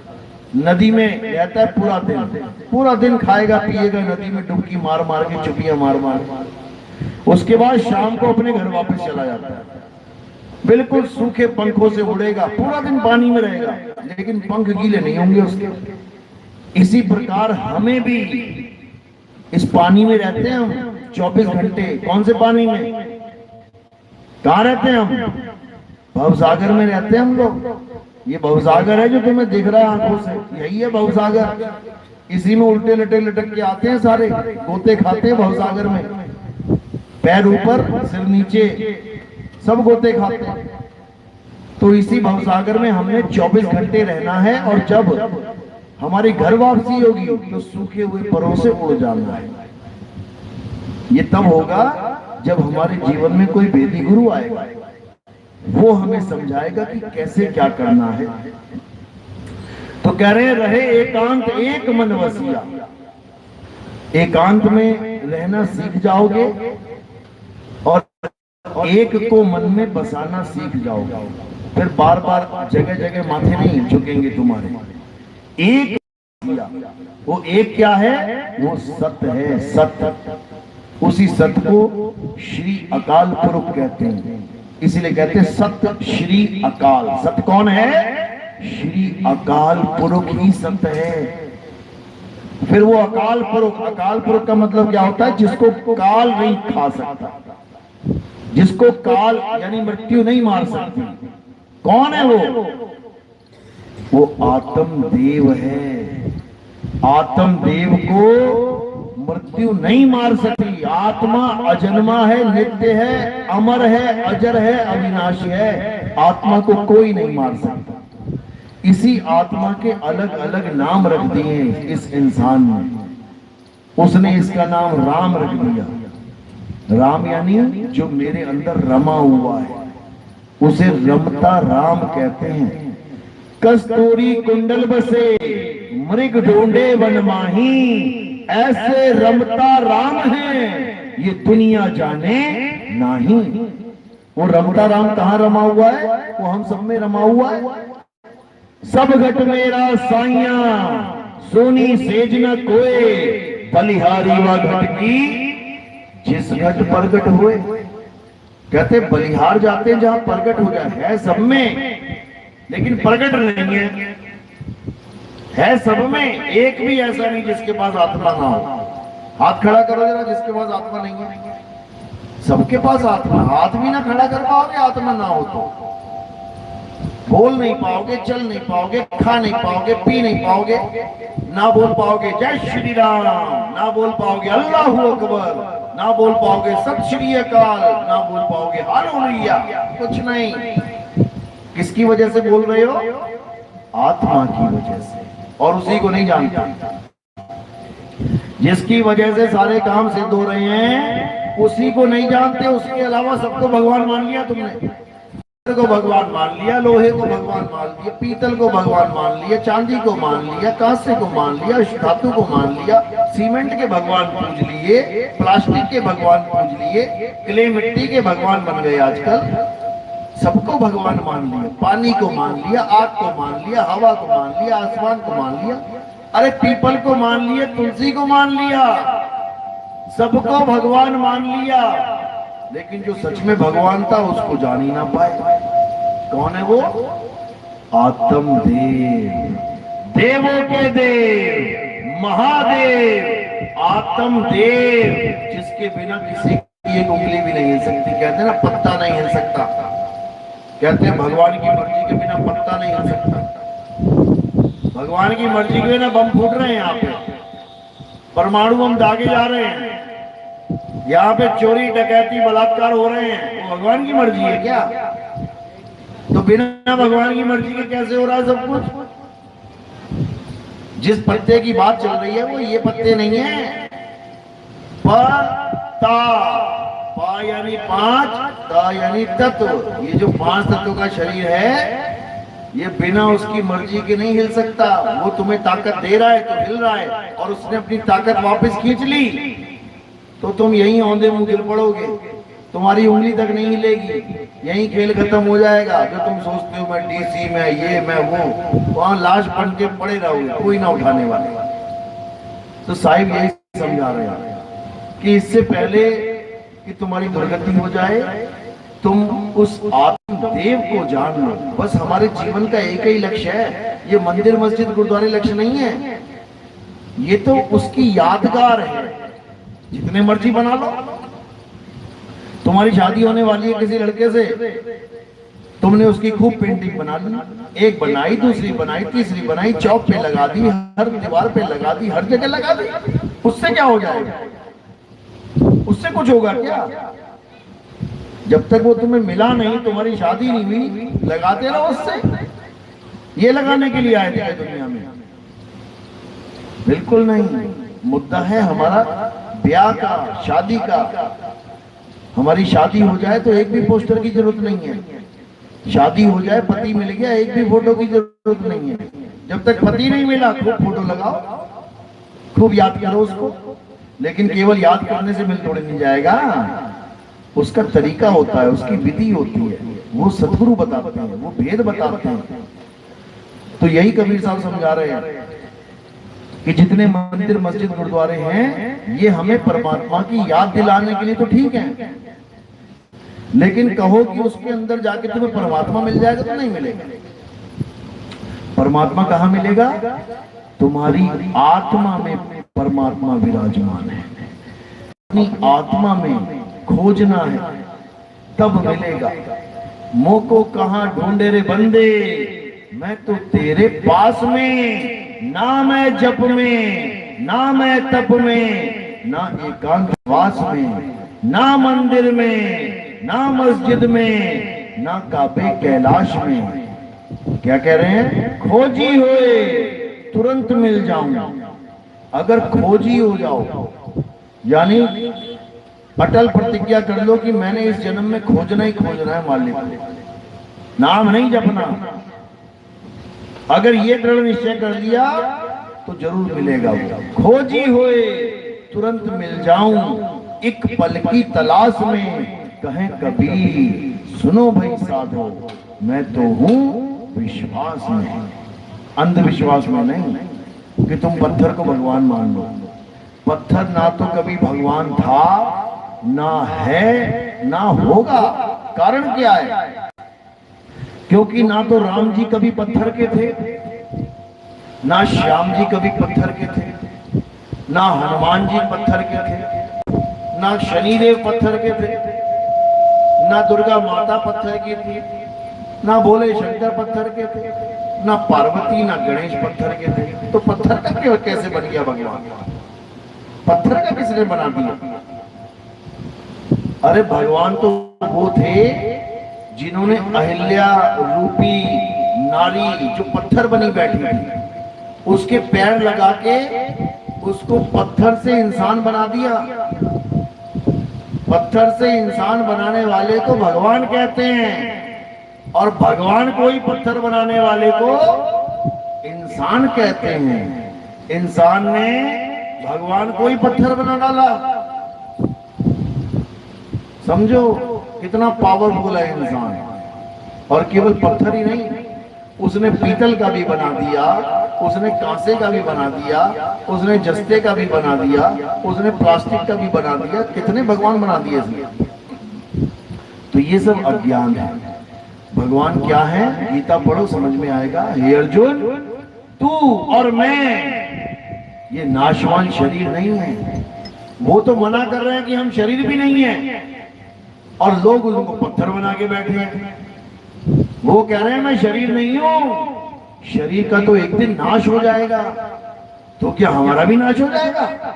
नदी में रहता है पूरा दिन खाएगा पिएगा, नदी में डुबकी मार मार के, चुपियां मार मार। उसके बाद शाम को अपने घर वापस चला जाता है। बिल्कुल सूखे पंखों से उड़ेगा, पूरा दिन पानी में रहेगा, लेकिन पंख गीले नहीं होंगे उसके। इसी प्रकार हमें भी इस पानी में रहते हैं हम 24 घंटे। कौन से पानी में? कहाँ रहते हैं हम? भवसागर में रहते हैं हम लोग। ये भवसागर है जो तुम्हें दिख रहा है आंखों से, यही है भवसागर। इसी में उल्टे लटे लटक के आते हैं सारे, गोते खाते हैं भवसागर में। पैर ऊपर सिर नीचे, सब गोते खाते हैं। तो इसी भवसागर में हमने 24 घंटे रहना है, और जब हमारी घर वापसी होगी तो सूखे हुए परों से उड़ जाना है। ये तब होगा जब हमारे जीवन में कोई वेदी गुरु आएगा, वो हमें समझाएगा कि कैसे क्या करना है। तो कह रहे रहे एकांत एक मन वसिया, एकांत में रहना सीख जाओगे और एक को मन में बसाना सीख जाओगे, फिर बार बार जगह जगह माथे नहीं झुकेंगे तुम्हारे। एक वो एक क्या है? वो सत्य है, सत्य। उसी सत्य को श्री अकाल पुरुष कहते हैं, इसीलिए कहते हैं सत्य श्री अकाल। सत्य कौन है? श्री अकाल पुरुष ही सत्य है। फिर वो अकाल पुरुष, अकाल पुरुष का मतलब क्या होता है? जिसको काल नहीं खा सकता, जिसको काल यानी मृत्यु नहीं मार सकती। कौन है वो? वो आत्मदेव है। आत्मदेव को मृत्यु नहीं मार सकती। आत्मा अजन्मा है, नित्य है, अमर है, अजर है, अविनाशी है। आत्मा को कोई नहीं मार सकता। इसी आत्मा के अलग अलग नाम रख दिए इस इंसान ने। उसने इसका नाम राम रख दिया। राम यानी जो मेरे अंदर रमा हुआ है, उसे रमता राम कहते हैं। कस्तूरी कुंडल बसे मृग ढूंढे वन माही, ऐसे रमता राम है ये दुनिया जाने नाही। वो रमता राम कहाँ रमा हुआ है? वो हम सब में रमा हुआ है। सब घट मेरा साइया सोनी सेज न कोए, बलिहारी व घट की जिस घट प्रगट हुए। कहते बलिहार जाते जहां प्रगट हो जाए, है सब में लेकिन प्रगट नहीं है। है सब में, एक भी ऐसा नहीं जिसके पास आत्मा ना हो। हाथ खड़ा करो जरा जिसके पास आत्मा नहीं है। सबके पास आत्मा। हाथ भी ना खड़ा कर पाओगे आत्मा ना हो तो। बोल नहीं पाओगे, चल नहीं पाओगे, खा नहीं पाओगे, पी नहीं पाओगे, ना बोल पाओगे जय श्री राम, ना बोल पाओगे अल्लाहू अकबर, ना बोल पाओगे सत श्री अकाल, ना बोल पाओगे हालेलुया, कुछ नहीं। किसकी वजह से बोल रहे हो? आत्मा की वजह से। और उसी को नहीं जानते। जिसकी वजह से सारे काम सिद्ध हो रहे हैं उसी को नहीं जानते। उसके अलावा सबको भगवान मान लिया तुमने। को भगवान मान लिया, लोहे को भगवान मान लिया, पीतल को भगवान मान लिया, चांदी को मान लिया, कांसे को मान लिया, धातु को मान लिया, सीमेंट के भगवान पूज लिए, प्लास्टिक के भगवान पूज लिए, क्ले मिट्टी के भगवान बन गए आजकल। सबको भगवान मान लिया। पानी को मान लिया, आग को मान लिया, हवा को मान लिया, आसमान को मान लिया, अरे पीपल को मान लिया, तुलसी को मान लिया, सबको भगवान मान लिया। लेकिन जो सच में भगवान था उसको जान ही ना पाए। कौन है वो? आत्मदेव, देवों के देव, महादेव, आत्मदेव, जिसके बिना किसी की एक उंगली भी नहीं हिल सकती। कहते हैं ना पत्ता नहीं हिल सकता। कहते हैं भगवान की मर्जी के बिना पत्ता नहीं हिल सकता। भगवान की मर्जी के बिना बम फूट रहे हैं यहाँ पे, परमाणु बम दागे जा रहे हैं, यहाँ पे चोरी डकैती बलात्कार हो रहे हैं। वो भगवान की मर्जी है क्या? तो बिना भगवान की मर्जी के कैसे हो रहा है सब कुछ? जिस पत्ते की बात चल रही है वो ये पत्ते नहीं है। पता, पा यानी पांच, ता यानी तत्व। ये जो 5 तत्वों का शरीर है ये बिना उसकी मर्जी के नहीं हिल सकता। वो तुम्हें ताकत दे रहा है तो हिल रहा है, और उसने अपनी ताकत वापस खींच ली तो तुम यहीं औंधे मुंह गिर पड़ोगे। तुम्हारी उंगली तक नहीं हिलेगी, यहीं खेल खत्म हो जाएगा। जो तुम सोचते हो मैं डीसी में ये मैं वो, वहां लाश बन के पड़े रहोगे, कोई ना उठाने वाले। तो साहिब यही समझा रहे हैं कि इससे पहले कि तुम्हारी दुर्गति हो जाए तुम उस आत्मदेव को जान लो। बस हमारे जीवन का एक ही लक्ष्य है। ये मंदिर मस्जिद गुरुद्वारे लक्ष्य नहीं है, ये तो उसकी यादगार है। जितने मर्जी बना लो। तुम्हारी शादी होने वाली है किसी लड़के से, तुमने उसकी खूब पेंटिंग बना ली, एक बनाई, दूसरी बनाई, तीसरी बनाई, चौक पे लगा दी, हर दीवार पे लगा दी, हर जगह लगा दी। उससे क्या हो जाएगा? उससे कुछ होगा क्या? जब तक वो तुम्हें मिला नहीं, तुम्हारी शादी नहीं हुई, लगाते रहो उससे। ये लगाने के लिए आए थे दुनिया में? बिल्कुल नहीं। मुद्दा है हमारा ब्याह का, शादी का। हमारी शादी हो जाए तो एक भी पोस्टर की जरूरत नहीं है। शादी हो जाए, पति मिल गया, एक भी फोटो की जरूरत नहीं है। जब तक पति नहीं मिला खूब फोटो लगाओ, खूब याद करो उसको। लेकिन केवल याद करने से मिल थोड़ी नहीं जाएगा। उसका तरीका होता है, उसकी विधि होती है, वो सतगुरु बताते हैं, वो भेद बताते हैं। तो यही कबीर साहब समझा रहे हैं कि जितने मंदिर, मस्जिद, गुरुद्वारे हैं, ये हमें परमात्मा की याद दिलाने के लिए तो ठीक है, लेकिन कहो कि उसके अंदर जाके तुम्हें परमात्मा मिल जाएगा तो नहीं मिलेगा। परमात्मा कहाँ मिलेगा? तुम्हारी आत्मा में परमात्मा विराजमान है। अपनी आत्मा में खोजना है, तब मिलेगा। मोह को कहाँ ढूंढे रे बंदे, मैं तो तेरे पास में। ना मैं जप में, ना मैं तप में, ना एकांतवास में, ना मंदिर में, ना मस्जिद में, ना काबे कैलाश में। क्या कह रहे हैं? खोजी होए तुरंत मिल जाऊं। अगर खोजी हो जाओ, यानी अटल प्रतिज्ञा कर लो कि मैंने इस जन्म में खोजना ही खोजना है मालिक, नाम नहीं जपना। अगर ये दृढ़ निश्चय कर लिया तो जरूर मिलेगा। वो खोजी होए तुरंत मिल जाऊं, एक पल की तलाश में, कहें कबीर सुनो भाई साधो, मैं तो हूं विश्वास में, अंधविश्वास में नहीं कि तुम पत्थर को भगवान मान लो। पत्थर ना तो कभी भगवान था, ना है, ना होगा। कारण क्या है? क्योंकि ना तो राम जी कभी पत्थर के थे, ना श्याम जी कभी पत्थर के थे, ना हनुमान जी पत्थर के थे, ना शनिदेव पत्थर के थे, ना दुर्गा माता पत्थर की थी, ना भोले शंकर पत्थर के थे, ना पार्वती, ना गणेश पत्थर के थे। तो पत्थर का क्यों कैसे बन गया भगवान? पत्थर का किसने बना दिया? अरे भगवान तो वो थे जिन्होंने अहिल्या रूपी नारी जो पत्थर बनी बैठी थी, उसके पैर लगा के उसको पत्थर से इंसान बना दिया। पत्थर से इंसान बनाने वाले को भगवान कहते हैं, और भगवान को ही पत्थर बनाने वाले को इंसान कहते हैं। इंसान ने भगवान को ही पत्थर बना डाला। समझो कितना पावरफुल है इंसान। और केवल पत्थर ही नहीं, उसने पीतल का भी बना दिया, उसने कांसे का भी बना दिया, उसने जस्ते का भी बना दिया, उसने प्लास्टिक का भी बना दिया। कितने भगवान बना दिए इसने। तो ये सब अज्ञान है। भगवान क्या है? गीता पढ़ो समझ में आएगा। हे अर्जुन, तू और मैं ये नाशवान शरीर नहीं है। वो तो मना कर रहे हैं कि हम शरीर भी नहीं है, और लोग उनको पत्थर बना के बैठे हैं। वो कह रहे हैं मैं शरीर नहीं हूं। शरीर का तो एक दिन नाश हो जाएगा, तो क्या हमारा भी नाश हो जाएगा?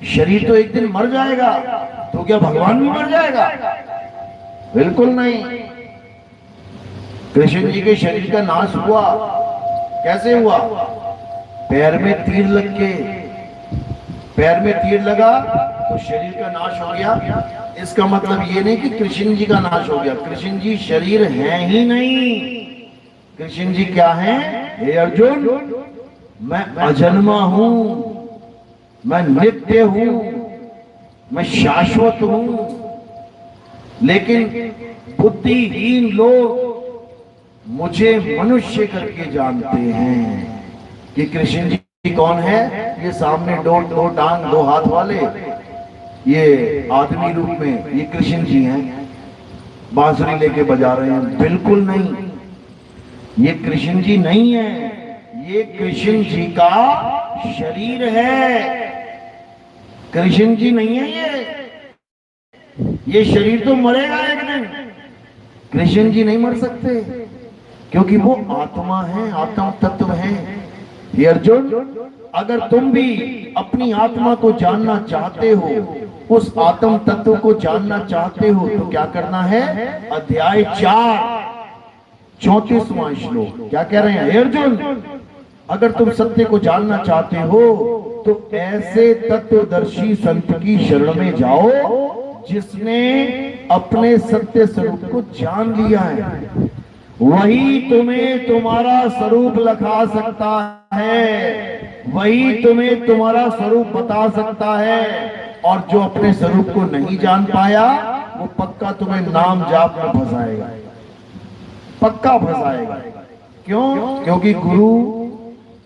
शरीर तो एक दिन मर जाएगा, तो क्या भगवान भी मर जाएगा? बिल्कुल नहीं। कृष्ण जी के शरीर का नाश हुआ, कैसे हुआ? पैर में तीर लग के, पैर में तीर लगा तो शरीर का नाश हो गया। इसका मतलब ये नहीं कि कृष्ण जी का नाश हो गया। कृष्ण जी शरीर है ही नहीं। कृष्ण जी क्या है? हे अर्जुन, मैं अजन्मा हूं, मैं नित्य हूं, मैं शाश्वत हूं। लेकिन बुद्धिहीन लोग मुझे मनुष्य करके जानते हैं कि कृष्ण जी कौन है। ये सामने दो टांग दो हाथ वाले, ये आदमी रूप में ये कृष्ण जी हैं, बांसुरी लेके बजा रहे हैं। बिल्कुल नहीं, ये कृष्ण जी नहीं है, ये कृष्ण जी का शरीर है। कृष्ण जी नहीं है ये शरीर तो मरेगा एक दिन। कृष्ण जी नहीं मर सकते, क्योंकि वो आत्मा है, आत्मा तत्व है। हे अर्जुन, अगर तुम भी अपनी आत्मा को जानना चाहते हो उस आत्म तत्व को जानना चाहते हो तो क्या करना है? अध्याय 4 34वां श्लोक क्या कह रहे हैं? हे अर्जुन, अगर तुम सत्य को जानना चाहते हो तो ऐसे तत्वदर्शी संत की शरण में जाओ जिसने अपने सत्य स्वरूप को जान लिया है। वही तुम्हें तुम्हारा स्वरूप लखा सकता है, वही तुम्हें तुम्हारा स्वरूप बता सकता है। और जो अपने स्वरूप को नहीं जान पाया वो पक्का तुम्हें नाम जाप में फंसाएगा, पक्का फंसाएगा। क्यों? क्योंकि गुरु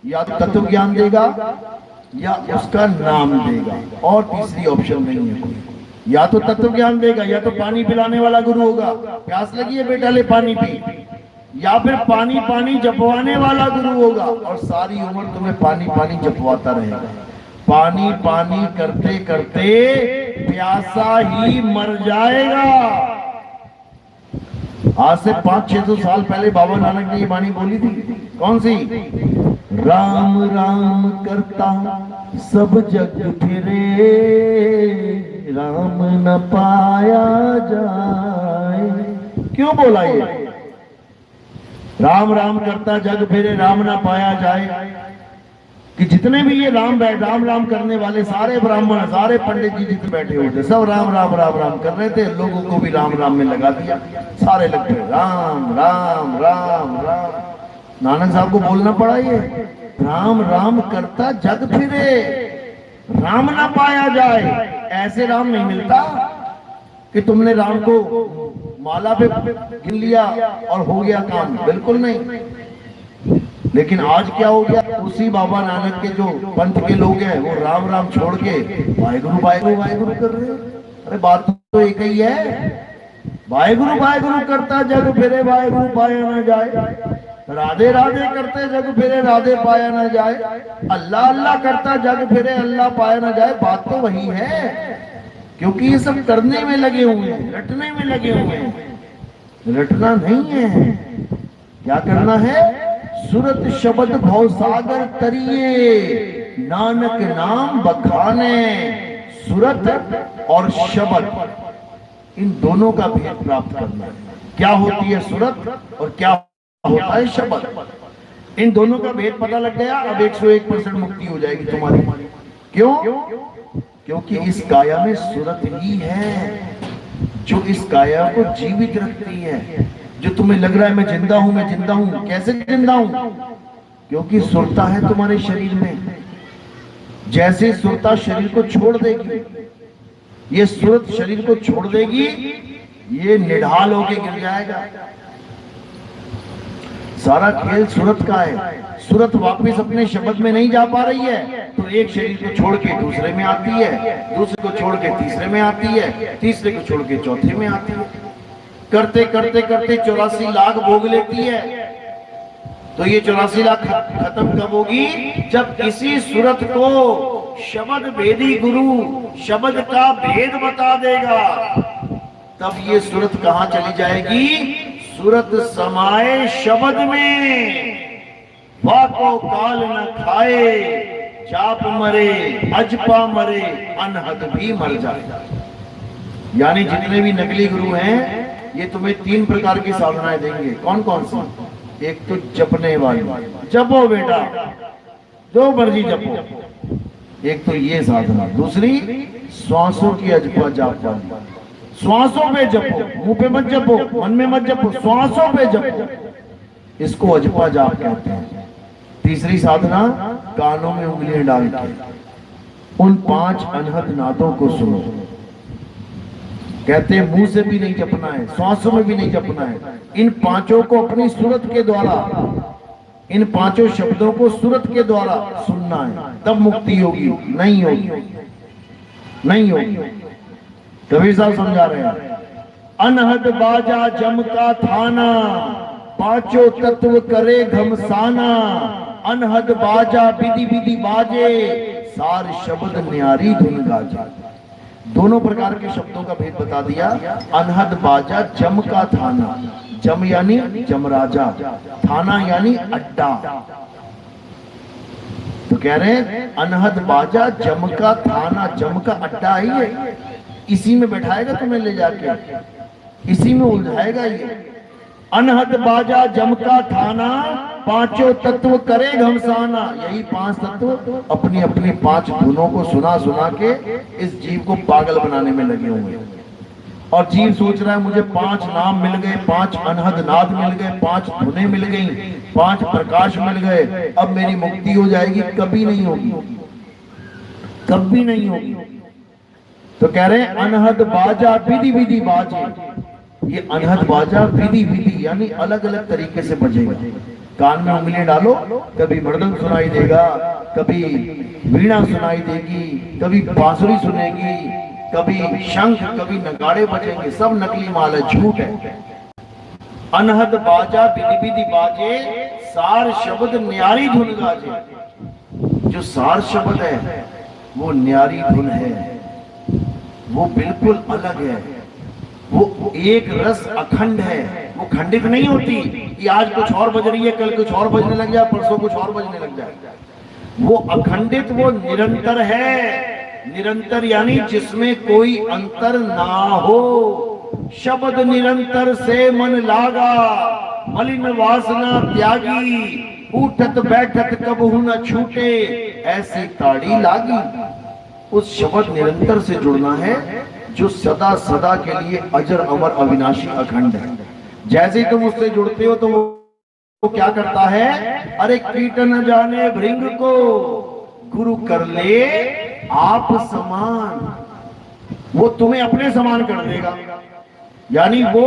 या तत्व ज्ञान देगा या उसका नाम देगा, और तीसरी ऑप्शन नहीं है कोई। या तो तत्व ज्ञान देगा या तो पानी पिलाने वाला गुरु होगा, प्यास लगी है बेटा ले पानी पी, या फिर पानी पानी जपवाने वाला गुरु होगा और सारी उम्र तुम्हें पानी पानी जपवाता रहेगा। पानी पानी करते करते प्यासा ही मर जाएगा। आज से 500-600 साल पहले बाबा नानक ने ये वाणी बोली थी। कौन सी? राम राम करता सब जग फिरे, राम न पाया जाए। क्यों बोला ये? राम राम करता जग फिरे, राम न पाया जाए, कि जितने भी ये राम राम करने वाले सारे ब्राह्मण, सारे पंडित जी जितने बैठे हुए थे सब राम राम राम राम कर रहे थे। लोगों को भी राम राम में लगा दिया, सारे लग गए राम राम राम राम। नानक साहब को बोलना पड़ा ये, राम राम करता जग फिरे, राम ना पाया जाए। ऐसे राम नहीं मिलता कि तुमने राम को माला पे गिन लिया और हो गया काम, बिल्कुल नहीं। लेकिन आज क्या हो गया? उसी बाबा नानक के जो पंथ के लोग हैं वो राम राम छोड़ के वाहेगुरु वाहेगुरु वाहेगुरु कर रहे हैं। अरे बात तो एक ही है, वाहेगुरु करता जग फिरे, वाहेगुरु पाया ना जाए। राधे राधे करते जग फिरे, राधे पाया ना जाए। अल्लाह अल्लाह करता जग फिरे, अल्लाह पाया ना जाए। बात तो वही है, क्योंकि ये सब करने में लगे हुए हैं, रटने में लगे हुए हैं। रटना नहीं है, क्या करना है? सुरत शब्द भव सागर तरिए, नानक नाम बखाने। सुरत और शब्द, इन दोनों का भेद प्राप्त करना है। क्या होती है सुरत और क्या होता है शब्द? इन दोनों का भेद पता लग गया, अब 101% मुक्ति हो जाएगी तुम्हारी। क्यों? क्योंकि इस काया में सुरत ही है जो इस काया को जीवित रखती है। जो तुम्हें लग रहा है मैं जिंदा हूं, मैं जिंदा हूं, कैसे जिंदा हूं? क्योंकि सुरता है तुम्हारे शरीर में। जैसे सुरता शरीर को छोड़ देगी, ये सुरत शरीर को छोड़ देगी, ये निढाल होके गिर जाएगा। सारा खेल सुरत का है। सुरत वापस अपने शब्द में नहीं जा पा रही है तो एक शरीर को छोड़ के दूसरे में आती है, दूसरे को छोड़ के तीसरे में आती है, तीसरे को छोड़ के चौथे में आती है। करते करते करते 84 लाख भोग लेती है। तो ये 84 लाख खत्म कब होगी? जब इसी सुरत को शब्द भेदी गुरु शब्द का भेद बता देगा, तब ये सुरत कहां चली जाएगी? सुरत समाये शब्द में, वाको काल न खाए, जाप मरे अजपा मरे, अनहद भी मर जाए। यानी जितने भी नकली गुरु हैं ये तुम्हें 3 प्रकार की साधनाएं देंगे। कौन कौन सी? एक तो जपने वाली, जपो बेटा जो मर्जी जपो, एक तो ये साधना। दूसरी श्वासों की अजपा जाप वाली, श्वासों पे जपो, मुंह पे मत जपो, मन में मत जपो, श्वासों पे जपो, इसको अजपा जाप कहते हैं। तीसरी साधना कानों में उंगलियां डाल के उन 5 अनहद नादों को सुनो। कहते हैं मुंह से भी नहीं जपना है, श्वासों में भी नहीं जपना है। इन 5 को अपनी सूरत के द्वारा, इन 5 शब्दों को सूरत के द्वारा सुनना है, तब मुक्ति होगी। नहीं होगी, नहीं होगी। कबीर साहब समझा रहे हैं, अनहद बाजा जम का थाना, 5 तत्व करे घमसाना। अनहद बाजा विधि विधि बाजे, सार शब्द न्यारी धुन गाजे। दोनों प्रकार के शब्दों का भेद बता दिया। अनहद बाजा जम का थाना, जम यानी जमराजा, थाना यानी अड्डा। तो कह रहे हैं अनहद बाजा जम का थाना, जम का अड्डा ही है। इसी में बैठाएगा तुम्हें ले जाके, इसी में उलझाएगा ये। अनहद बाजा जम का ठाना, पांचों तत्व करे घमसाना। यही पांच तत्व अपनी अपनी पांच धुनों को सुना सुना के इस जीव को पागल बनाने में लगे हुए हैं। और जीव सोच रहा है मुझे पांच नाम मिल गए, पांच अनहद नाद मिल गए, पांच धुनें मिल गई, पांच प्रकाश मिल गए, अब मेरी मुक्ति हो जाएगी। कभी नहीं होगी, कभी नहीं होगी। तो कह रहे हैं अनहद बाजा विधि विधि बाजे। ये अनहद बाजा विधि विधि यानी अलग अलग तरीके से बजेगा। कान में उंगली डालो, कभी मृदंग सुनाई देगा, कभी वीणा सुनाई देगी, कभी बांसुरी सुनेगी, कभी शंख, कभी नगाड़े बजेंगे। सब नकली माल है, झूठ है। अनहद बाजा विधि विधि बाजे, सार शब्द न्यारी धुन गाजे। जो सार शब्द है वो न्यारी धुन है, वो बिल्कुल अलग है, वो एक रस अखंड है, वो खंडित नहीं होती कि आज कुछ और बज रही है, कल कुछ और बजने लग जाए, परसों कुछ और बजने लग जाए। वो अखंडित, वो निरंतर है। निरंतर यानी जिसमें कोई अंतर ना हो। शब्द निरंतर से मन लागा, मलिन वासना त्यागी, उठत बैठत कबहू न छूटे, ऐसी ताड़ी लागी। उस शब्द निरंतर से जुड़ना है जो सदा सदा के लिए अजर अमर अविनाशी अखंड है। जैसे तुम उससे जुड़ते हो तो वो क्या करता है, अरे कीट न जाने भृंग को गुरु कर ले आप समान। वो तुम्हें अपने समान कर देगा, यानी वो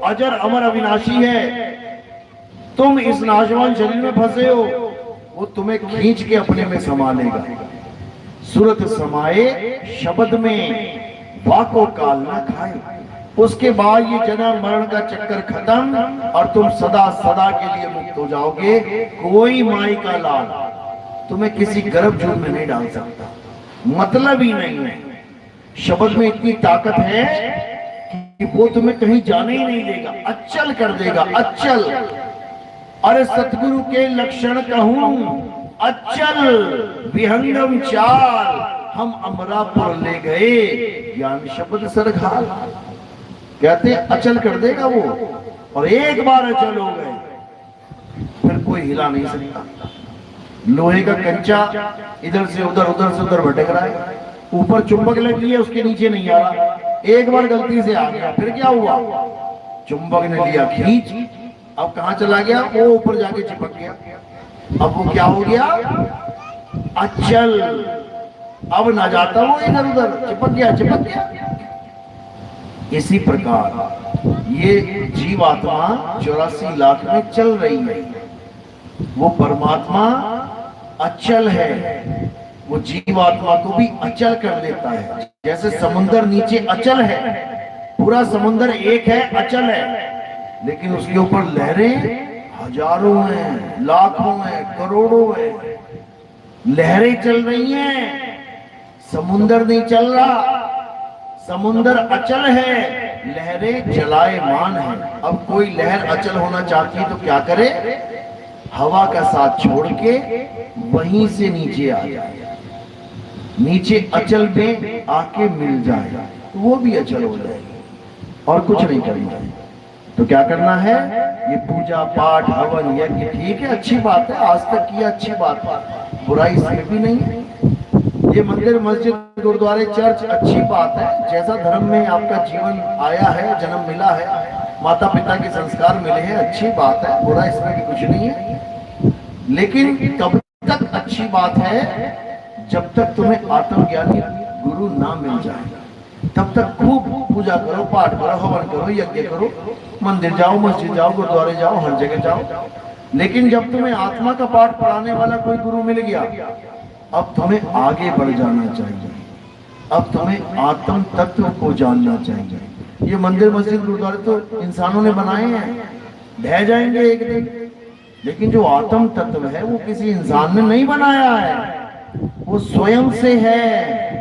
अजर अमर अविनाशी है। तुम इस नाशवान शरीर में फंसे हो, वो तुम्हें खींच के अपने में समा लेगा। सूरत समाए शब्द में, वाको काल न खाए। उसके बाद ये जन्म मरण का चक्कर खत्म और तुम सदा सदा के लिए मुक्त हो जाओगे। कोई माई का लाल तुम्हें किसी गर्भ जून में नहीं डाल सकता, मतलब ही नहीं है। शब्द में इतनी ताकत है कि वो तुम्हें कहीं जाने ही नहीं देगा, अचल कर देगा, अचल। अरे सतगुरु के लक्षण कहूं, अचल विहंगम चाल, हम अमरापुर ले गए ज्ञान शब्द सरघाल। कहते अचल कर देगा वो, और एक बार अचल हो गए फिर कोई हिला नहीं सकता। लोहे का कंचा इधर से उधर भटक रहा है, ऊपर चुंबक लगी है, उसके नीचे नहीं आ रहा। एक बार गलती से आ गया, फिर क्या हुआ, चुंबक ने लिया खींच, अब कहां चला गया, वो ऊपर जाके चिपक गया। अब वो क्या हो गया, अचल। अब ना जाता वो इधर उधर, चिपक गया। इसी प्रकार ये जीवात्मा 84 लाख में चल रही है। वो परमात्मा अचल है, वो जीवात्मा को भी अचल कर देता है। जैसे समुंदर नीचे अचल है, पूरा समुंदर एक है, अचल है, लेकिन उसके ऊपर लहरें हजारों हैं, लाखों हैं, करोड़ों हैं। लहरें चल रही हैं, समुंदर नहीं चल रहा। समुंदर अचल है, लहरें चलायमान है। अब कोई लहर अचल होना चाहती है तो क्या करे, हवा का साथ छोड़ के वहीं से नीचे आ जाए, नीचे अचल में आके मिल जाए, तो वो भी अचल हो जाएगी। और कुछ नहीं करना है। तो क्या करना है, ये पूजा पाठ हवन यज्ञ ठीक है, अच्छी बात है, आज तक किया अच्छी बात है, बुराई इसमें भी नहीं है। ये मंदिर मस्जिद गुरुद्वारे चर्च अच्छी बात है, जैसा धर्म में आपका जीवन आया है, जन्म मिला है, माता पिता के संस्कार मिले हैं, अच्छी बात है, बुरा इसमें भी कुछ नहीं है। लेकिन कब तक अच्छी बात है, जब तक तुम्हें आत्मज्ञानी गुरु ना मिल जाए, तब तक खूब पूजा करो, पाठ करो, हवन करो, यज्ञ करो, मंदिर जाओ, मस्जिद जाओ, गुरुद्वारे जाओ, हर जगह जाओ। लेकिन जब तुम्हें आत्मा का पाठ पढ़ाने वाला कोई गुरु मिल गया, अब तुम्हें आगे बढ़ जाना चाहिए, अब तुम्हें आत्म तत्व को जानना चाहिए। ये मंदिर मस्जिद गुरुद्वारे तो इंसानों ने बनाए हैं, ढह जाएंगे एक दिन, लेकिन जो आत्म तत्व है वो किसी इंसान ने नहीं बनाया है, वो स्वयं से है।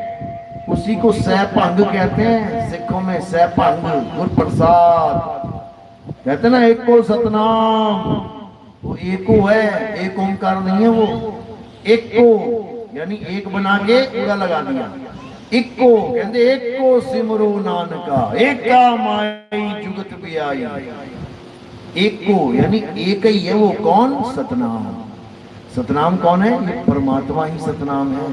उसी को सैभंग कहते हैं, सिखों में सैभंग, गुरु प्रसाद कहते ना, एक को सतनाम, वो एको है, एक ओंकार नहीं है, वो एक को यानी एक बना के पूरा लगा दिया, इको कहते एको सिमरो नानका एका माई जुगत भी आई। एको यानी एक ही है, वो कौन? सतनाम। सतनाम कौन है? ये परमात्मा ही सतनाम है।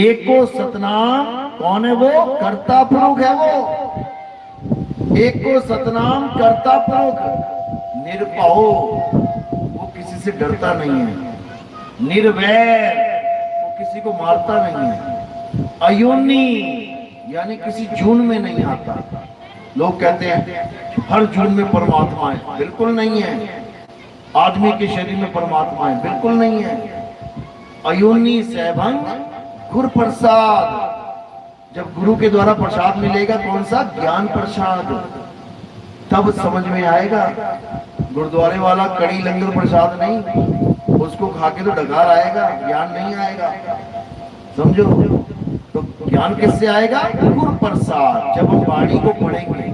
एको सतनाम कौन है? वो कर्ता पुरुष है। वो एको सतनाम कर्ता पुरुष। निर्भयो, वो किसी से डरता नहीं है। निर्वैर, वो किसी को मारता नहीं है। अयोनी यानी किसी जून में नहीं आता। लोग कहते हैं हर जून में परमात्मा है, बिल्कुल नहीं है। आदमी के शरीर में परमात्मा है, बिल्कुल नहीं है। अयोनी सैभंग गुरु प्रसाद। जब गुरु के द्वारा प्रसाद मिलेगा, कौन सा? ज्ञान प्रसाद, तब समझ में आएगा। गुरुद्वारे वाला कड़ी लंगर प्रसाद नहीं, उसको खा के तो डकार आएगा, ज्ञान नहीं आएगा। समझो, तो ज्ञान किससे आएगा? गुरु प्रसाद। जब हम वाणी को पढ़ेंगे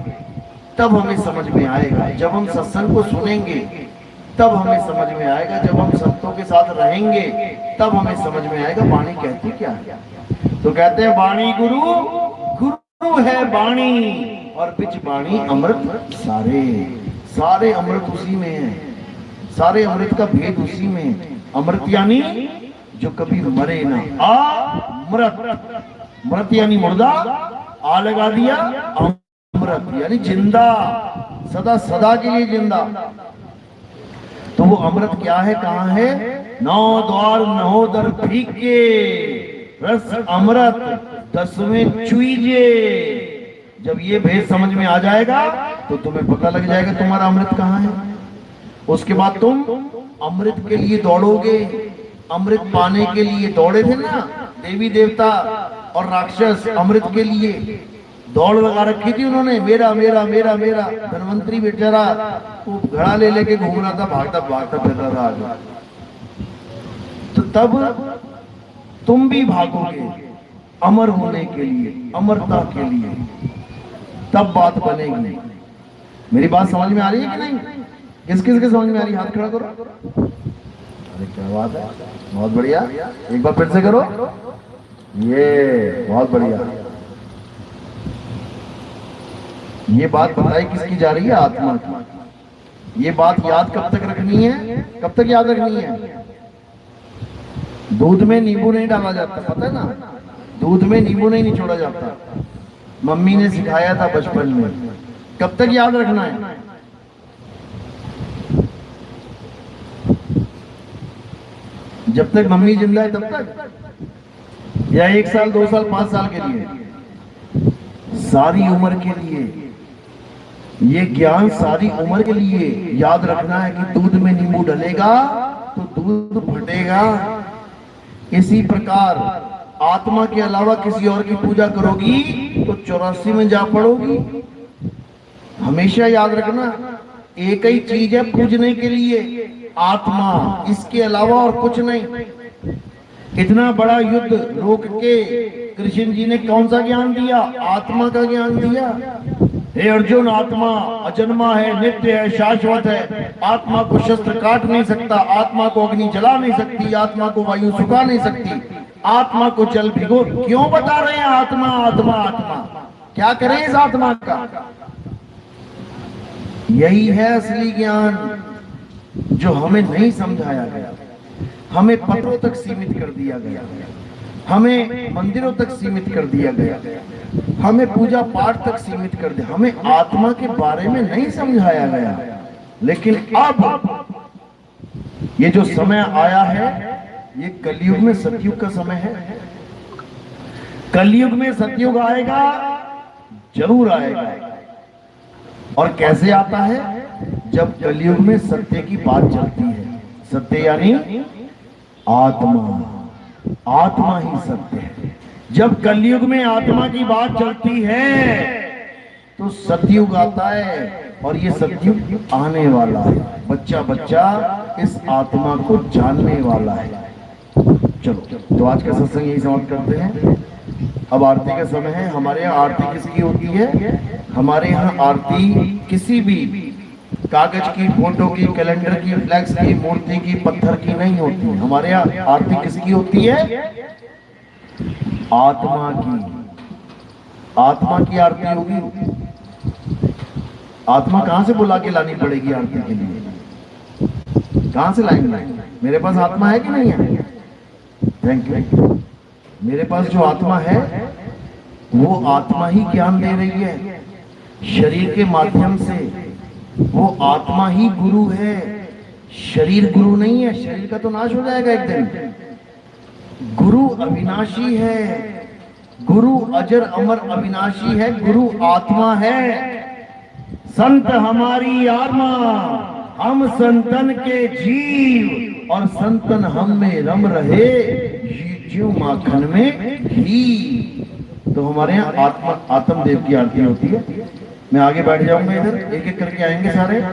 तब हमें समझ में आएगा। जब हम सत्संग को सुनेंगे तब हमें समझ में आएगा। जब हम संतों के साथ रहेंगे तब हमें समझ में आएगा वाणी कहती क्या है। तो कहते हैं वाणी गुरु, गुरु है वाणी, और बिच वाणी अमृत सारे। सारे अमृत उसी में है, सारे अमृत का भेद उसी में है। अमृत यानी जो कभी मरे ना। अमृत, मृत यानी मुर्दा, आ लगा दिया, अमृत यानी जिंदा, सदा सदा के लिए जिंदा। तो वो अमृत क्या है, कहाँ है? नौ द्वार नहोदर फीके, रस अमृत दसवें चुईजे। जब ये भेद समझ में आ जाएगा तो तुम्हें पता लग जाएगा तुम्हारा अमृत कहाँ है। उसके बाद तुम अमृत के लिए दौड़ोगे। अमृत पाने के लिए दौड़े थे ना देवी देवता और राक्षस, अमृत के लिए दौड़ लगा रखी थी उन्होंने। मेरा मेरा मेरा मेरा। धनवंतरी बेचारा वो घड़ा ले लेके घूम रहा था, भागता भागता फिर रहा था आगे। तो तब तुम भी भागोगे अमर होने के लिए, अमरता के लिए, तब बात बनेगी। मेरी बात समझ में आ रही है कि नहीं? किस किस के समझ में आ रही है? हाथ खड़ा करो। अरे क्या बात है, बहुत बढ़िया। एक बार फिर से करो। ये बहुत बढ़िया। ये बात बताई किसकी जा रही है? आत्मा की। ये बात याद कब तक रखनी है? कब तक याद रखनी है? दूध में नींबू नहीं डाला जाता, पता है ना? दूध में नींबू नहीं निचोड़ा जाता। मम्मी ने सिखाया था बचपन में। कब तक याद रखना है? जब तक मम्मी जिंदा है तब तक, या 1 साल 2 साल 5 साल के लिए? सारी उम्र के लिए। ये ज्ञान सारी उम्र के लिए याद रखना है कि दूध में नींबू डलेगा तो दूध फटेगा। इसी प्रकार आत्मा के अलावा किसी और की पूजा करोगी तो 84 में जा पड़ोगी। हमेशा याद रखना, एक ही चीज है पूजने के लिए, आत्मा, इसके अलावा और कुछ नहीं। इतना बड़ा युद्ध रोक के कृष्ण जी ने कौन सा ज्ञान दिया? आत्मा का ज्ञान दिया। हे अर्जुन, आत्मा अजन्मा है, नित्य है, शाश्वत है। आत्मा को शस्त्र काट नहीं सकता, आत्मा को अग्नि जला नहीं सकती, आत्मा को वायु सुखा नहीं सकती, आत्मा को जल भिगो। क्यों बता रहे हैं आत्मा आत्मा आत्मा? क्या करें इस आत्मा का? यही है असली ज्ञान जो हमें नहीं समझाया गया। हमें पत्रों तक सीमित कर दिया गया, हमें मंदिरों तक सीमित कर दिया गया, हमें पूजा पाठ तक सीमित कर दिया। हमें आत्मा के बारे में नहीं समझाया गया। लेकिन अब ये जो समय आया है, ये कलयुग में सतयुग का समय है। कलयुग में सतयुग आएगा, जरूर आएगा। और कैसे आता है? जब कलयुग में सत्य की बात चलती है। सत्य यानी आत्मा, आत्मा ही सत्य है। जब कलयुग में आत्मा की बात चलती है तो सतयुग आता है, और ये सतयुग आने वाला है। बच्चा बच्चा इस आत्मा को जानने वाला है। चलो, तो आज का सत्संग यही समाप्त करते हैं। अब आरती का समय है। हमारे यहाँ आरती किसकी होती है? हमारे यहाँ आरती किसी भी कागज की, फोटो की, कैलेंडर की, फ्लैक्स की, मूर्ति की, पत्थर की नहीं होती। हमारे यहाँ आरती किसकी होती है? आत्मा की। आत्मा की आरती होगी। आत्मा कहां से बुला के लानी पड़ेगी आरती के लिए? कहां से लाएंगे? मेरे पास आत्मा है कि नहीं है? Thank you. मेरे पास जो आत्मा है वो आत्मा ही ज्ञान दे रही है शरीर के माध्यम से। वो आत्मा ही गुरु है, शरीर गुरु नहीं है। शरीर का तो नाश हो जाएगा एक दिन। गुरु अविनाशी है, गुरु अजर अमर अविनाशी है, गुरु आत्मा है। संत हमारी आत्मा, हम संतन के जीव, और संतन हम में रम रहे, ज्यों माखन में घी। तो हमारे यहाँ आत्मा आत्मदेव की आरती होती है। मैं आगे बैठ जाऊंगा, इधर एक एक करके आएंगे सारे।